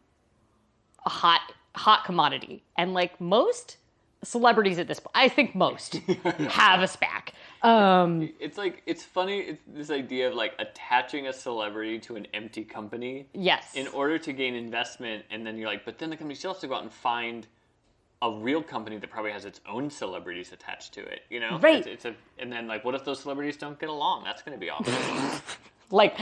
a hot commodity, and most celebrities at this point, I think most have a SPAC. It's funny. It's this idea of attaching a celebrity to an empty company. Yes. In order to gain investment, and then you're but then the company still has to go out and find a real company that probably has its own celebrities attached to it. Right. And then what if those celebrities don't get along? That's going to be awful.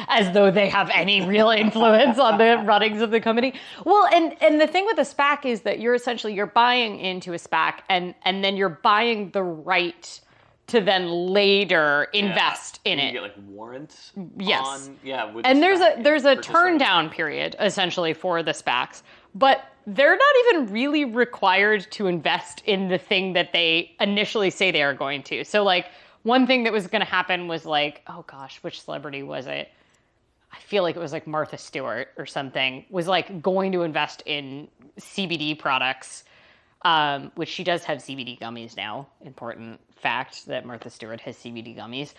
As though they have any real influence on the runnings of the company. Well, and the thing with a SPAC is that you're buying into a SPAC and then you're buying the right to then later invest in it. You get warrants. Yes. With and there's a turn down period essentially for the SPACs, but they're not even really required to invest in the thing that they initially say they are going to. So one thing that was going to happen was oh gosh, which celebrity was it? I feel like it was Martha Stewart or something, was going to invest in CBD products, which she does have CBD gummies now. Important fact that Martha Stewart has CBD gummies.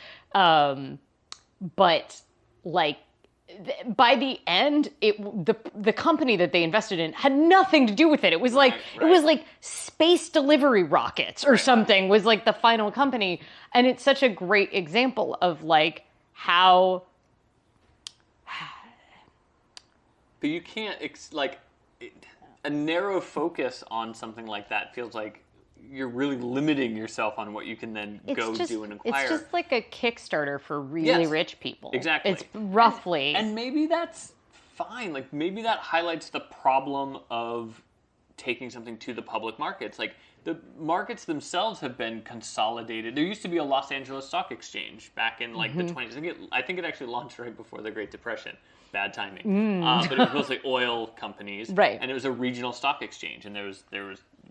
But by the end, the company that they invested in had nothing to do with it. It was it was space delivery rockets or something was the final company, and it's such a great example of how. But you can't a narrow focus on something like that feels like you're really limiting yourself on what you can then do and acquire. It's just a Kickstarter for really rich people. Exactly. It's roughly. And maybe that's fine. Maybe that highlights the problem of taking something to the public markets. The markets themselves have been consolidated. There used to be a Los Angeles Stock Exchange back in the 20s. I think it actually launched right before the Great Depression. Bad timing. But it was mostly oil companies. Right. And it was a regional stock exchange. And there was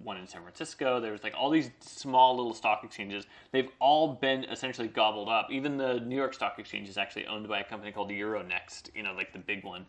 one in San Francisco. There was all these small little stock exchanges. They've all been essentially gobbled up. Even the New York Stock Exchange is actually owned by a company called Euronext, the big one.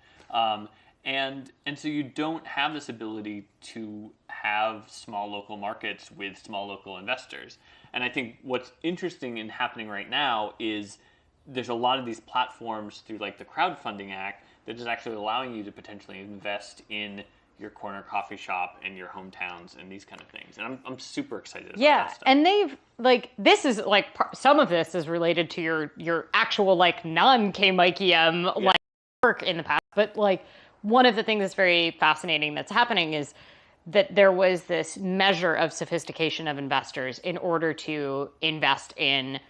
And so you don't have this ability to have small local markets with small local investors. And I think what's interesting and happening right now is there's a lot of these platforms through like the crowdfunding act that is actually allowing you to potentially invest in your corner coffee shop and your hometowns and these kind of things. And I'm super excited about that stuff. And they've like, this is like, some of this is related to your actual like non-KmikeyM like work in the past. But like, one of the things that's very fascinating that's happening is that there was this measure of sophistication of investors in order to invest in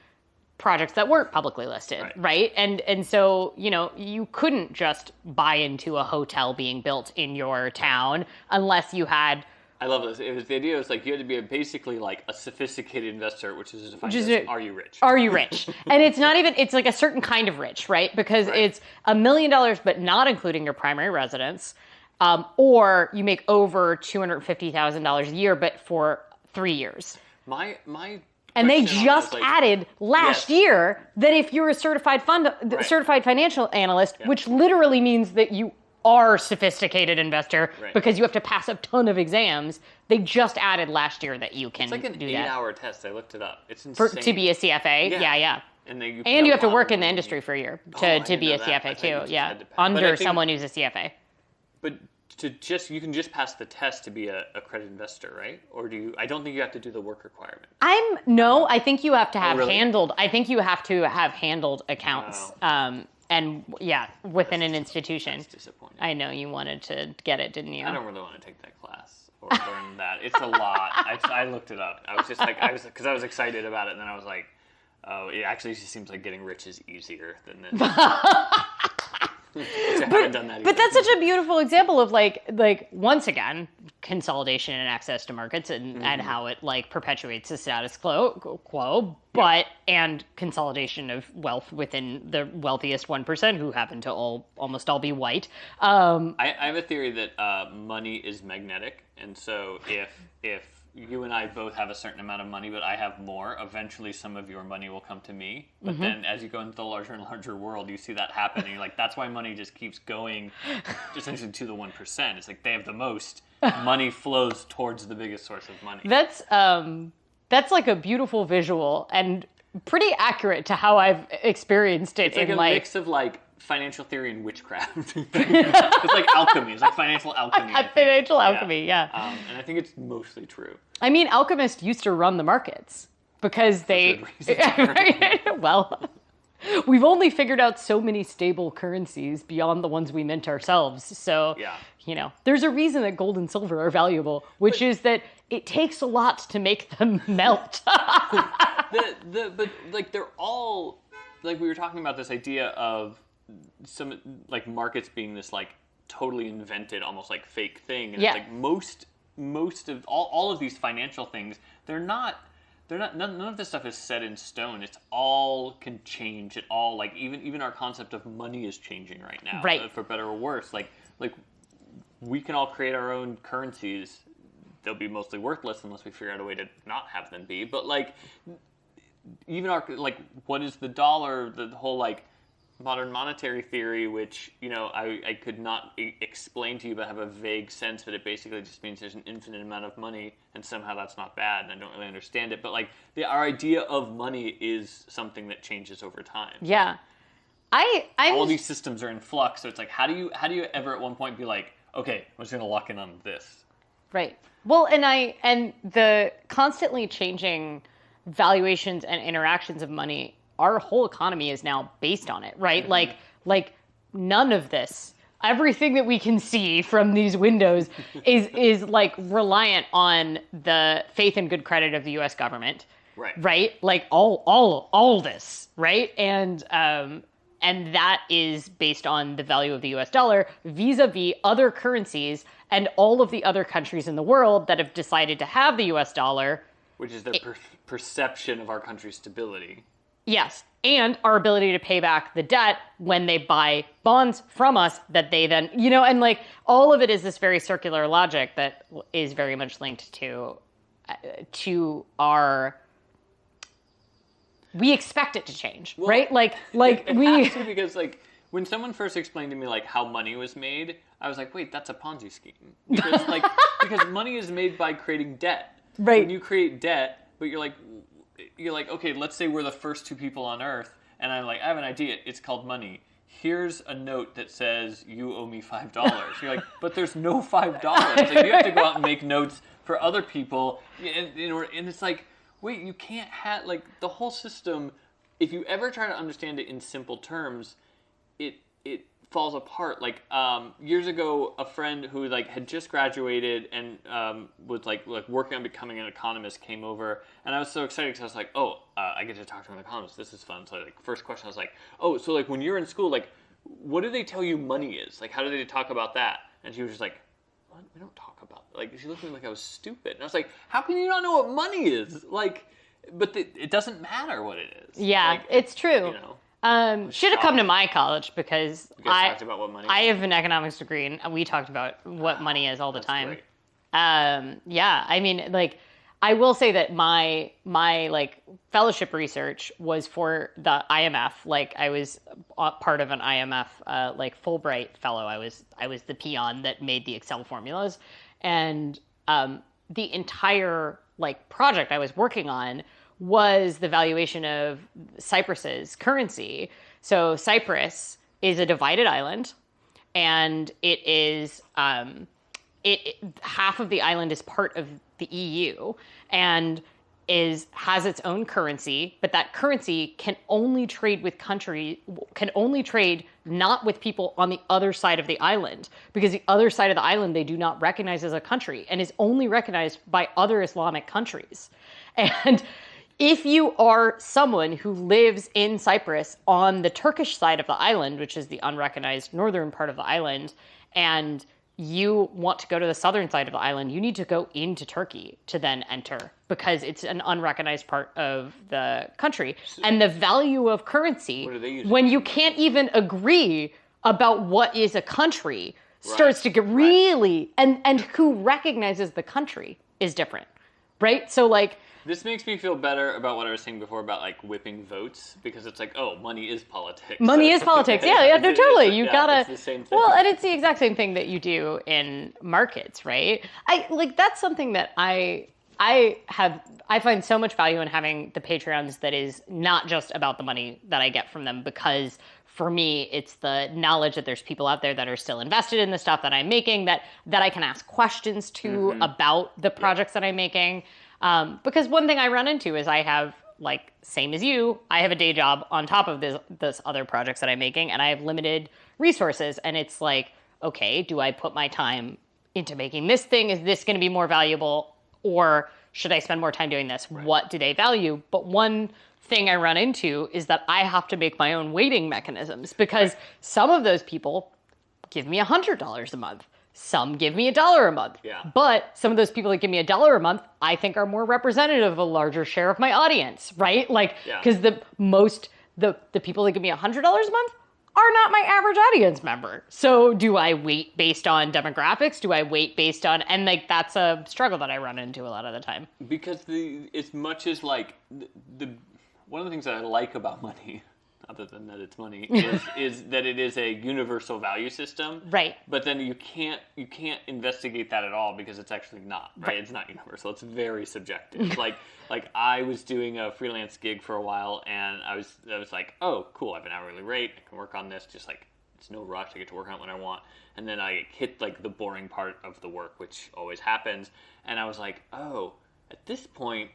projects that weren't publicly listed, right? And so, you know, you couldn't just buy into a hotel being built in your town unless you had... I love this. It was the idea was like you had to be basically like a sophisticated investor, which is defined as are you rich? Are you rich? And it's not even, it's like a certain kind of rich, right? Because it's $1 million, but not including your primary residence, or you make over $250,000 a year, but for 3 years. And they just added last year that if you're a certified certified financial analyst, which literally means that you are sophisticated investor because you have to pass a ton of exams. They just added last year that you can do that. It's like an 8-hour test. I looked it up. It's insane. To be a CFA? Yeah. And you have to work in the industry for a year to be a CFA too. Yeah, under someone who's a CFA. But you can just pass the test to be a accredited investor, right? Or do you? I don't think you have to do the work requirement. I think you have to have handled. I think you have to have handled accounts. And within an institution. That's disappointing. I know you wanted to get it, didn't you? I don't really want to take that class or learn that. It's a lot. I looked it up. I was just like, because I was excited about it, and then I was like, oh, it actually just seems like getting rich is easier than this. I haven't done that either. But that's such a beautiful example of like once again, consolidation and access to markets and how it like perpetuates the status quo, but and consolidation of wealth within the wealthiest 1% who happen to almost all be white. I have a theory that money is magnetic, and so if you and I both have a certain amount of money, but I have more, eventually some of your money will come to me. But then as you go into the larger and larger world, you see that happening. Like, that's why money just keeps going essentially to the 1%. It's like they have the most. Money flows towards the biggest source of money. That's like a beautiful visual and pretty accurate to how I've experienced it. It's like a mix of like financial theory and witchcraft. It's like alchemy. It's like financial alchemy. Financial alchemy, yeah. And I think it's mostly true. I mean, alchemists used to run the markets because they... Well, we've only figured out so many stable currencies beyond the ones we mint ourselves. So, you know, there's a reason that gold and silver are valuable, which is that it takes a lot to make them melt. But like they're all... Like we were talking about this idea of some like markets being this like totally invented, almost like fake thing, and it's like most of all of these financial things, none of this stuff is set in stone. It's all can change. It all like even our concept of money is changing right now, for better or worse. Like we can all create our own currencies. They'll be mostly worthless unless we figure out a way to not have them be. But like even our like what is the dollar? The whole like modern monetary theory, which, you know, I could not explain to you, but have a vague sense that it basically just means there's an infinite amount of money, and somehow that's not bad, and I don't really understand it. But like our idea of money is something that changes over time. Yeah, all these systems are in flux, so it's like how do you ever at one point be like, okay, I'm just gonna lock in on this? Right. Well, and the constantly changing valuations and interactions of money. Our whole economy is now based on it, right? Mm-hmm. Like none of this, everything that we can see from these windows is like reliant on the faith and good credit of the U.S. government, right? Like all this, right? And that is based on the value of the U.S. dollar vis-a-vis other currencies and all of the other countries in the world that have decided to have the U.S. dollar, which is their perception of our country's stability. Yes, and our ability to pay back the debt when they buy bonds from us that they then, you know, and like all of it is this very circular logic that is very much linked to our, we expect it to change, right? Like we have to, because like when someone first explained to me like how money was made, I was like, wait, that's a Ponzi scheme. Because because money is made by creating debt. Right. When you create debt, but you're like, okay, let's say we're the first 2 people on Earth, and I'm like, I have an idea. It's called money. Here's a note that says you owe me $5. You're like, but there's no $5. Like, you have to go out and make notes for other people, and it's like, wait, you can't have like the whole system. If you ever try to understand it in simple terms, it falls apart. Like years ago, a friend who like had just graduated and was like working on becoming an economist came over, and I was so excited because I was like, I get to talk to an economist. This is fun. So like first question, I was like, so like when you're in school, like what do they tell you money is? Like how do they talk about that? And she was just like, what? We don't talk about that. Like she looked at me like I was stupid, and I was like, how can you not know what money is? Like, but it doesn't matter what it is. Yeah, like, it's true. You know. Should have come to my college because talked about what money I is. have an economics degree and we talked about what money is all the time. Great. Yeah, I mean, like, I will say that my like fellowship research was for the IMF. Like, I was part of an IMF like Fulbright fellow. I was the peon that made the Excel formulas, and the entire like project I was working on was the valuation of Cyprus's currency. So Cyprus is a divided island, and it is half of the island is part of the EU and has its own currency, but that currency can only trade not with people on the other side of the island, because the other side of the island they do not recognize as a country and is only recognized by other Islamic countries. And if you are someone who lives in Cyprus on the Turkish side of the island, which is the unrecognized northern part of the island, and you want to go to the southern side of the island, you need to go into Turkey to then enter, because it's an unrecognized part of the country. And the value of currency, when you can't even agree about what is a country, starts to get really, and who recognizes the country is different, right? So like, this makes me feel better about what I was saying before about like whipping votes, because it's like, money is politics. Money is politics. Yeah, no, totally. You gotta. It's the same thing. Well, and it's the exact same thing that you do in markets, right? That's something that I find so much value in having the Patreons that is not just about the money that I get from them, because for me, it's the knowledge that there's people out there that are still invested in the stuff that I'm making, that I can ask questions to about the projects that I'm making. Because one thing I run into is I have, like, same as you, I have a day job on top of this other projects that I'm making, and I have limited resources. And it's like, okay, do I put my time into making this thing? Is this going to be more valuable? Or should I spend more time doing this? Right. What do they value? But one thing I run into is that I have to make my own weighting mechanisms, because some of those people give me $100 a month. Some give me $1 a month. Yeah. But some of those people that give me $1 a month, I think are more representative of a larger share of my audience, right? Like, because the people that give me $100 a month are not my average audience member. So do I weight based on demographics? Do I weight based on, and like, that's a struggle that I run into a lot of the time. Because as much as like one of the things that I like about money, other than that it's money, is that it is a universal value system. Right. But then you can't investigate that at all, because it's actually not, right? It's not universal. It's very subjective. like I was doing a freelance gig for a while, and I was like, oh, cool, I have an hourly rate. I can work on this. Just like, it's no rush. I get to work on it when I want. And then I hit like the boring part of the work, which always happens. And I was like, oh, at this point,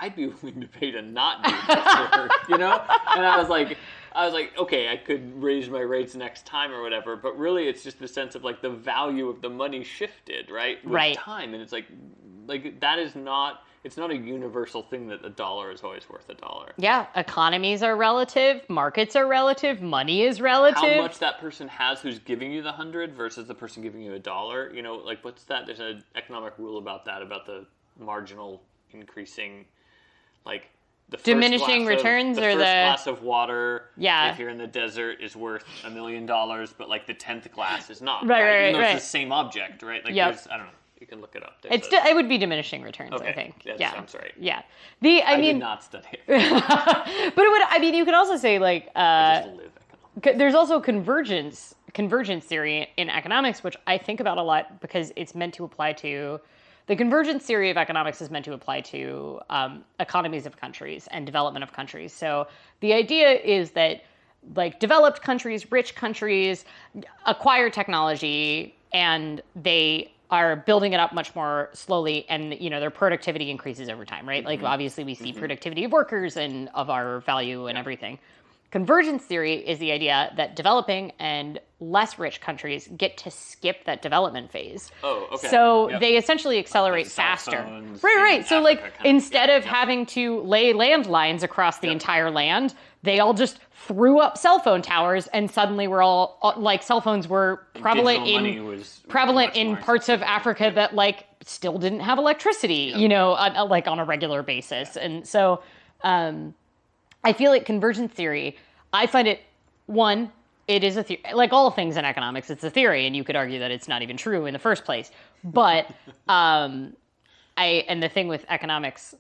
I'd be willing to pay to not do this work, you know? And I was like, okay, I could raise my rates next time or whatever, but really it's just the sense of like the value of the money shifted, right? With time. And it's like that is not, it's not a universal thing that $1 is always worth $1. Yeah, economies are relative, markets are relative, money is relative. How much that person has who's giving you the 100 versus the person giving you $1, you know, like what's that? There's an economic rule about that, about the marginal increasing, like the diminishing returns, or the first glass of water, yeah, if you're in the desert, is worth $1 million, but like the 10th glass is not. Right. It's the same object, right? Like there's, I don't know. You can look it up. It would be diminishing returns, okay. I think. Yeah, sounds right. Yeah. I did not study it. But it would. I mean, you could also say like. I just live economics. there's also convergence theory in economics, which I think about a lot because it's meant to apply to the convergence theory of economics is meant to apply to economies of countries and development of countries. So the idea is that like developed countries, rich countries acquire technology and they are building it up much more slowly, and their productivity increases over time, right? Like obviously we see productivity of workers and of our value and everything. Convergence theory is the idea that developing and less rich countries get to skip that development phase. Oh, okay. So they essentially accelerate faster. Right. So like instead of having to lay landlines across the entire land, they all just threw up cell phone towers, and suddenly we're all like cell phones were prevalent in parts of Africa that like still didn't have electricity, like on a regular basis. And so I feel like convergence theory, I find it, one, it is a theory. Like all things in economics, it's a theory, and you could argue that it's not even true in the first place. But and the thing with economics,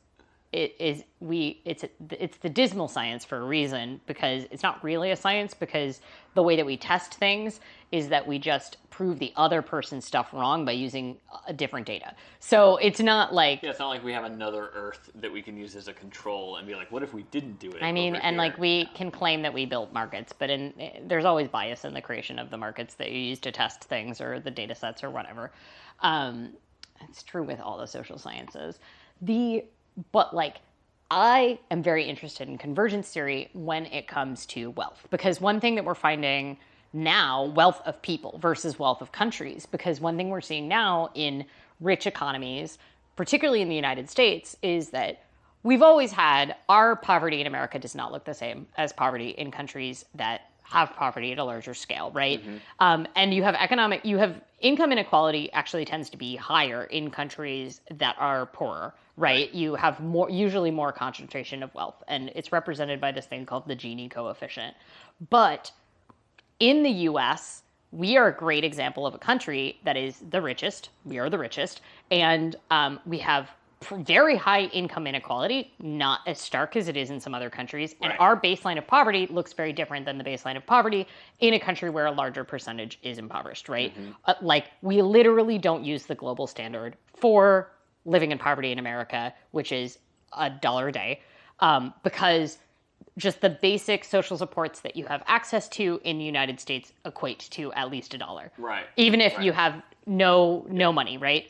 it's the dismal science for a reason, because it's not really a science, because the way that we test things is that we just prove the other person's stuff wrong by using different data. So it's not like... Yeah, it's not like we have another Earth that we can use as a control and be like, what if we didn't do it? I mean, and like we can claim that we built markets, but there's always bias in the creation of the markets that you use to test things or the data sets or whatever. It's true with all the social sciences. But like, I am very interested in convergence theory when it comes to wealth, because one thing that we're finding now, wealth of people versus wealth of countries, because one thing we're seeing now in rich economies, particularly in the United States, is that we've always had our poverty in America does not look the same as poverty in countries that have poverty at a larger scale, right? And you have income inequality actually tends to be higher in countries that are poorer, right? You have usually more concentration of wealth, and it's represented by this thing called the Gini coefficient. But in the US, we are a great example of a country that is the richest. We are the richest, and we have very high income inequality, not as stark as it is in some other countries. And our baseline of poverty looks very different than the baseline of poverty in a country where a larger percentage is impoverished, right? Like, we literally don't use the global standard for living in poverty in America, which is $1 a day, because just the basic social supports that you have access to in the United States equate to at least $1. Right. Even if you have no money, right?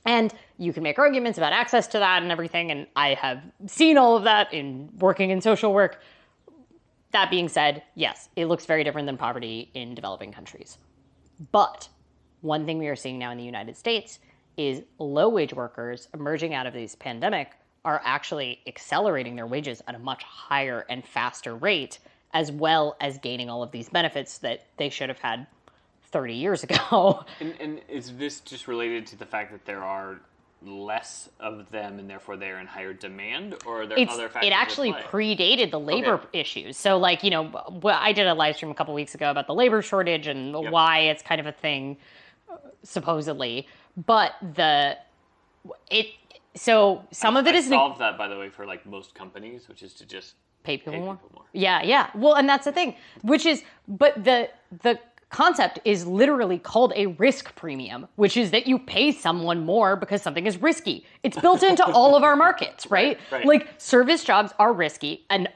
And you can make arguments about access to that and everything, and I have seen all of that in working in social work. That being said, yes, it looks very different than poverty in developing countries. But one thing we are seeing now in the United States is low-wage workers emerging out of this pandemic are actually accelerating their wages at a much higher and faster rate, as well as gaining all of these benefits that they should have had 30 years ago. And is this just related to the fact that there are less of them and therefore they're in higher demand, or are there other factors? It actually predated the labor issues. So like, I did a live stream a couple weeks ago about the labor shortage and why it's kind of a thing, supposedly. But some of it is solved that, by the way, for like most companies, which is to just pay people more. Yeah. Well, and that's the thing, but the concept is literally called a risk premium, which is that you pay someone more because something is risky. It's built into all of our markets, right? Like, service jobs are risky, and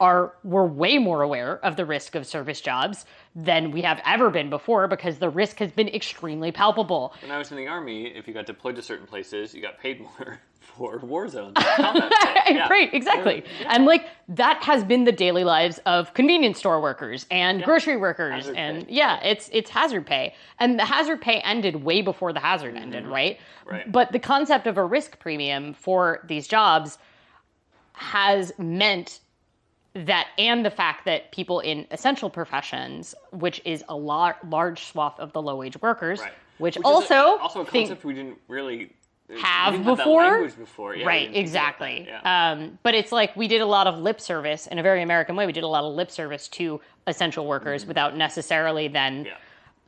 we're way more aware of the risk of service jobs than we have ever been before, because the risk has been extremely palpable. When I was in the Army, if you got deployed to certain places, you got paid more for war zones. Right, exactly. And like, that has been the daily lives of convenience store workers and grocery workers. It's hazard pay. And the hazard pay ended way before the hazard ended, right? But the concept of a risk premium for these jobs has meant that, and the fact that people in essential professions, which is a large swath of the low-wage workers, which also a concept we didn't really have before. Yeah, right, exactly. But it's like, we did a lot of lip service in a very American way. We did a lot of lip service to essential workers without necessarily then,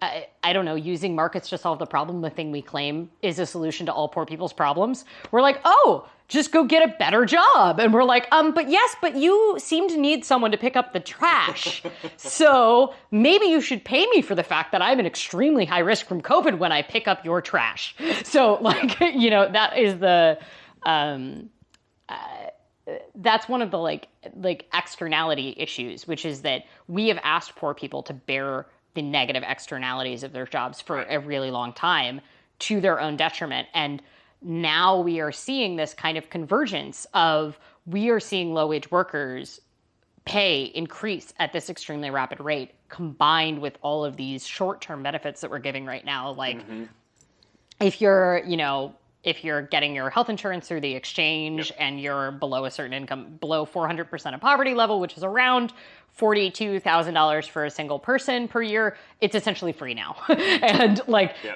I don't know, using markets to solve the problem. The thing we claim is a solution to all poor people's problems. We're like, oh, just go get a better job. And we're like, but you seem to need someone to pick up the trash. So maybe you should pay me for the fact that I'm an extremely high risk from COVID when I pick up your trash. So that is that's one of the like externality issues, which is that we have asked poor people to bear the negative externalities of their jobs for a really long time to their own detriment. And now we are seeing this kind of convergence of, we are seeing low-wage workers pay increase at this extremely rapid rate, combined with all of these short-term benefits that we're giving right now. Like if you're getting your health insurance through the exchange and you're below a certain income, below 400% of poverty level, which is around $42,000 for a single person per year, it's essentially free now. And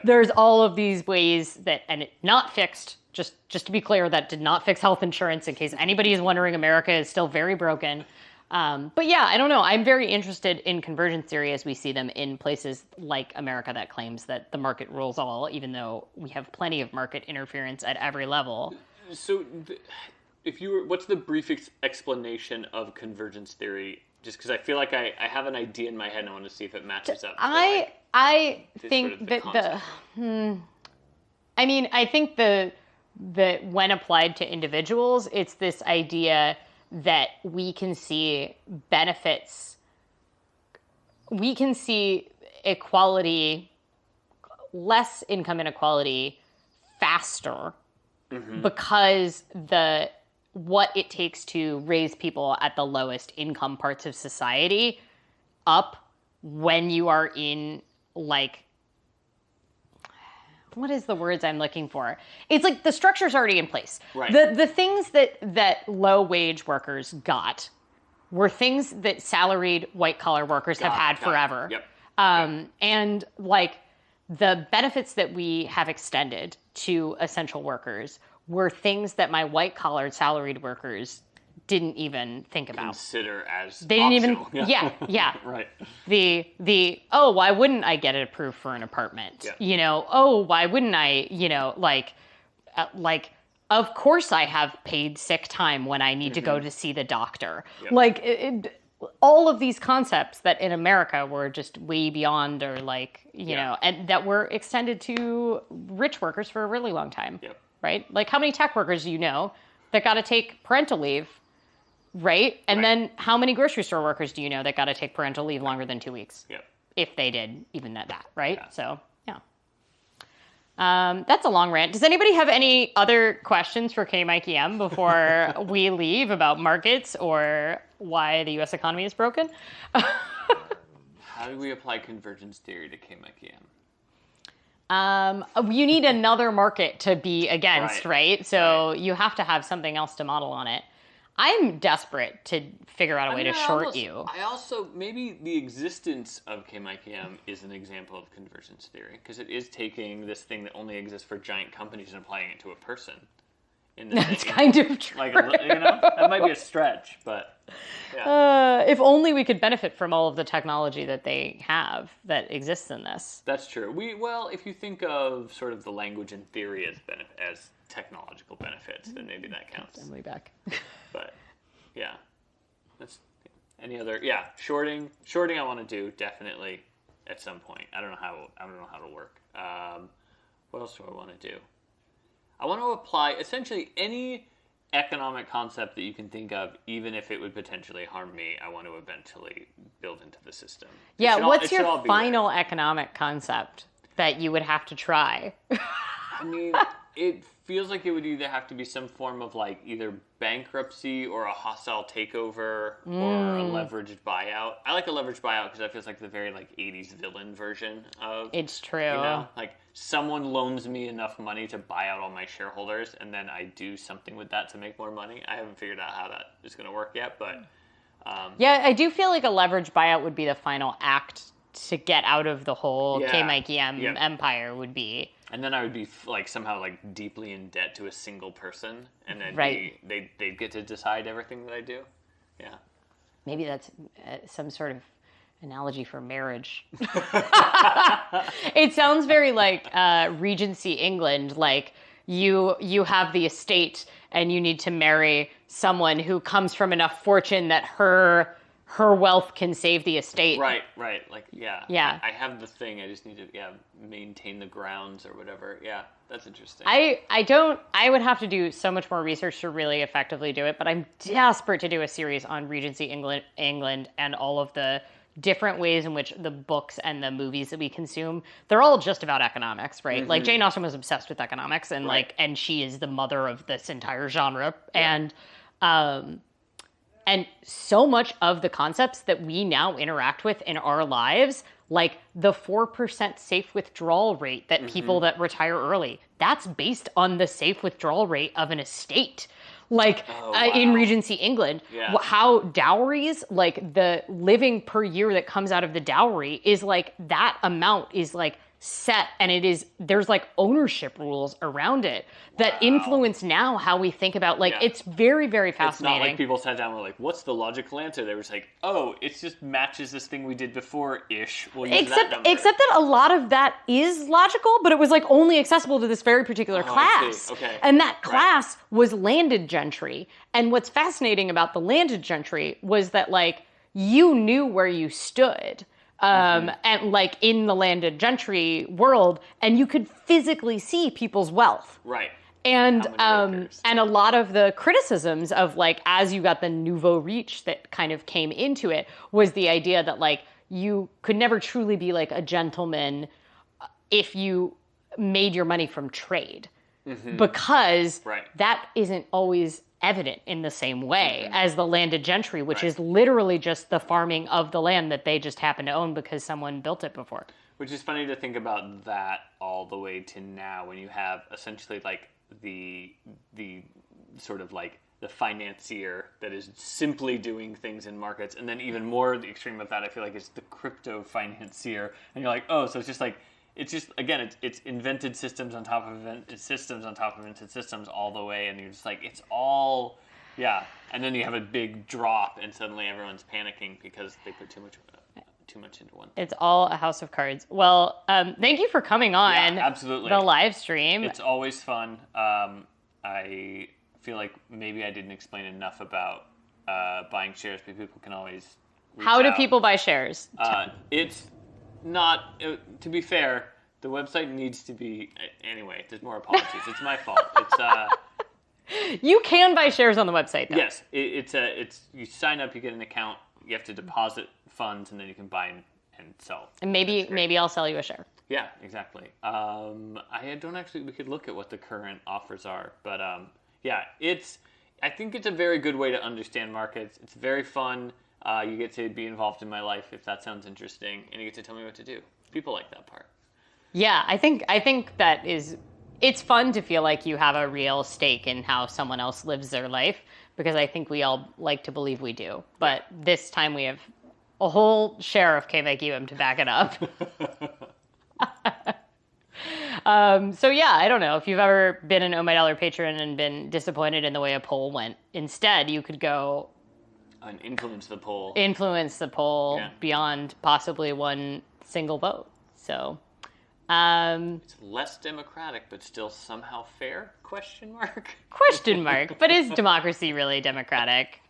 there's all of these ways that, and it not fixed, just to be clear, that did not fix health insurance, in case anybody is wondering. America is still very broken. But yeah, I don't know. I'm very interested in convergence theory as we see them in places like America that claims that the market rules all, even though we have plenty of market interference at every level. So what's the brief explanation of convergence theory? Just because I feel like I have an idea in my head and I want to see if it matches up. I think that I think that when applied to individuals, it's this idea that we can see benefits, we can see equality, less income inequality faster because what it takes to raise people at the lowest income parts of society up when you are in what is the words I'm looking for? It's like the structure's already in place. Right. The things that low wage workers got were things that salaried white collar workers have had forever. Yep. And the benefits that we have extended to essential workers were things that my white collar salaried workers didn't even think about. Consider as they didn't optional. even yeah. Right. Why wouldn't I get it approved for an apartment? Yeah. Why wouldn't I, of course I have paid sick time when I need to go to see the doctor. Yep. All of these concepts that in America were just way beyond, or and that were extended to rich workers for a really long time. Yep. Right? Like, how many tech workers do you know that got to take parental leave? Right? And then how many grocery store workers do you know that got to take parental leave longer than 2 weeks? Yep. If they did even that, right? Yeah. So, yeah. That's a long rant. Does anybody have any other questions for KmikeyM before we leave about markets or why the U.S. economy is broken? How do we apply convergence theory to KmikeyM? You need another market to be against, right? So you have to have something else to model on it. I'm desperate to figure out a way to short you. I also, maybe the existence of KmikeyM is an example of convergence theory, because it is taking this thing that only exists for giant companies and applying it to a person. That's kind of true. That might be a stretch, but yeah. If only we could benefit from all of the technology that they have that exists in this. That's true. If you think of sort of the language and theory as technological benefits, then maybe that counts. I'm way back. But yeah, that's any other shorting. I want to do definitely at some point. I don't know how to work. What else do I want to do? I want to apply essentially any economic concept that you can think of, even if it would potentially harm me. I want to eventually build into the system. Yeah, what's your final economic concept that you would have to try? I mean, it feels like it would either have to be some form of either bankruptcy or a hostile takeover or a leveraged buyout. I like a leveraged buyout because that feels like the very 80s villain version of... It's true. Someone loans me enough money to buy out all my shareholders, and then I do something with that to make more money. I haven't figured out how that is going to work yet, but... yeah, I do feel like a leveraged buyout would be the final act to get out of the whole KmikeyM empire would be... And then I would be somehow deeply in debt to a single person, and then they get to decide everything that I do. Yeah. Maybe that's some sort of analogy for marriage. It sounds very like Regency England, you have the estate and you need to marry someone who comes from enough fortune that her wealth can save the estate. Right. Like, yeah. Yeah. I have the thing. I just need to, maintain the grounds or whatever. Yeah, that's interesting. I would have to do so much more research to really effectively do it, but I'm desperate to do a series on Regency England and all of the different ways in which the books and the movies that we consume, they're all just about economics, right? Like Jane Austen was obsessed with economics and and she is the mother of this entire genre. Yeah. And so much of the concepts that we now interact with in our lives, like the 4% safe withdrawal rate that people that retire early, that's based on the safe withdrawal rate of an estate. Like in Regency England, how dowries, like the living per year that comes out of the dowry is like, that amount is like set, and there's like ownership rules around it that influence now how we think about, like, it's very, very fascinating. It's not like people sat down and were like, what's the logical answer? They were just like, oh, it just matches this thing we did before-ish. We'll use that number. Except that a lot of that is logical, but it was like only accessible to this very particular class. Okay. And that class was landed gentry. And what's fascinating about the landed gentry was that, like, you knew where you stood. And like in the landed gentry world, and you could physically see people's wealth. Right. And a lot of the criticisms of, like, as you got the nouveau riche that kind of came into it, was the idea that, like, you could never truly be like a gentleman if you made your money from trade, because that isn't always evident in the same way as the landed gentry, which is literally just the farming of the land that they just happen to own because someone built it before. Which is funny to think about that all the way to now, when you have essentially like the sort of like the financier that is simply doing things in markets, and then even more the extreme of that, I feel like, is the crypto financier, and you're like, oh, so it's just like, it's just, again, it's invented systems on top of invented systems on top of invented systems all the way, and you're just like, it's all, and then you have a big drop, and suddenly everyone's panicking because they put too much into one. It's all a house of cards. Well, thank you for coming on absolutely. The live stream. It's always fun. I feel like maybe I didn't explain enough about buying shares, but people can always reach How do out. people buy shares? It's not, to be fair, the website needs to be, anyway, there's more apologies. It's my fault. It's you can buy shares on the website, though. Yes, it's you sign up, you get an account, you have to deposit funds, and then you can buy and sell. And maybe I'll sell you a share. Yeah, exactly. I don't actually, we could look at what the current offers are, but I think it's a very good way to understand markets. It's very fun. You get to be involved in my life, if that sounds interesting, and you get to tell me what to do. People like that part. Yeah, I think that it's fun to feel like you have a real stake in how someone else lives their life, because I think we all like to believe we do. But this time we have a whole share of KmikeyM to back it up. So I don't know if you've ever been an Oh My Dollar patron and been disappointed in the way a poll went. Instead, you could go and influence the poll beyond possibly one single vote. So it's less democratic, but still somehow fair? Question mark. But is democracy really democratic?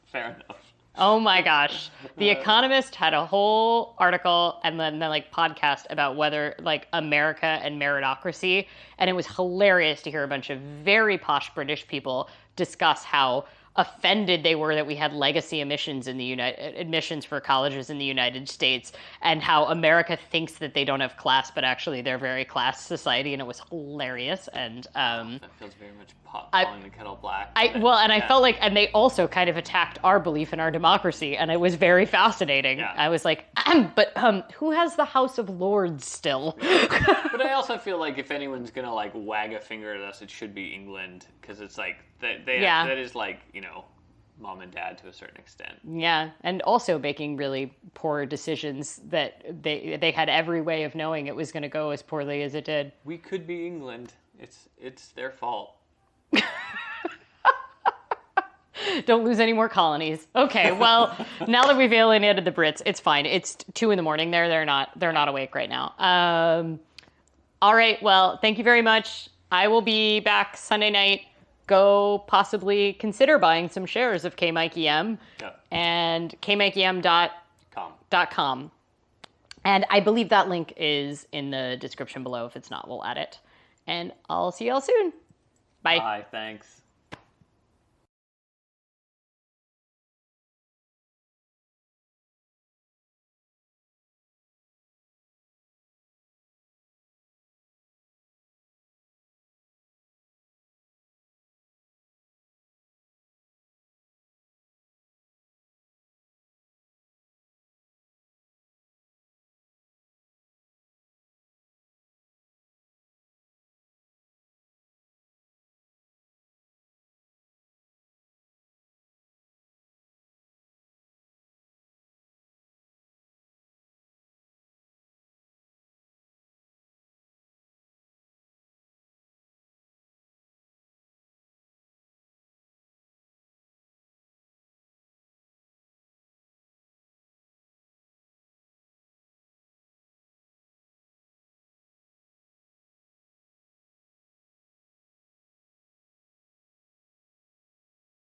Fair enough. Oh my gosh. The Economist had a whole article and then like podcast about whether like America and meritocracy. And it was hilarious to hear a bunch of very posh British people discuss how offended they were that we had legacy admissions for colleges in the United States, and how America thinks that they don't have class, but actually they're a very class society, and it was hilarious. And that feels very much pot calling the kettle black. I felt like, and they also kind of attacked our belief in our democracy, and it was very fascinating. Yeah. I was like, but who has the House of Lords still? But I also feel like if anyone's gonna like wag a finger at us, it should be England, because it's like that is like, you know, mom and dad to a certain extent. Yeah, and also making really poor decisions that they had every way of knowing it was going to go as poorly as it did. We could be England. It's their fault. Don't lose any more colonies. Okay, well, now that we've alienated the Brits, it's fine. It's 2 a.m. there. They're not awake right now. All right, well, thank you very much. I will be back Sunday night. Go possibly consider buying some shares of KmikeyM and KmikeyM.com. And I believe that link is in the description below. If it's not, we'll add it. And I'll see y'all soon. Bye. Bye, thanks.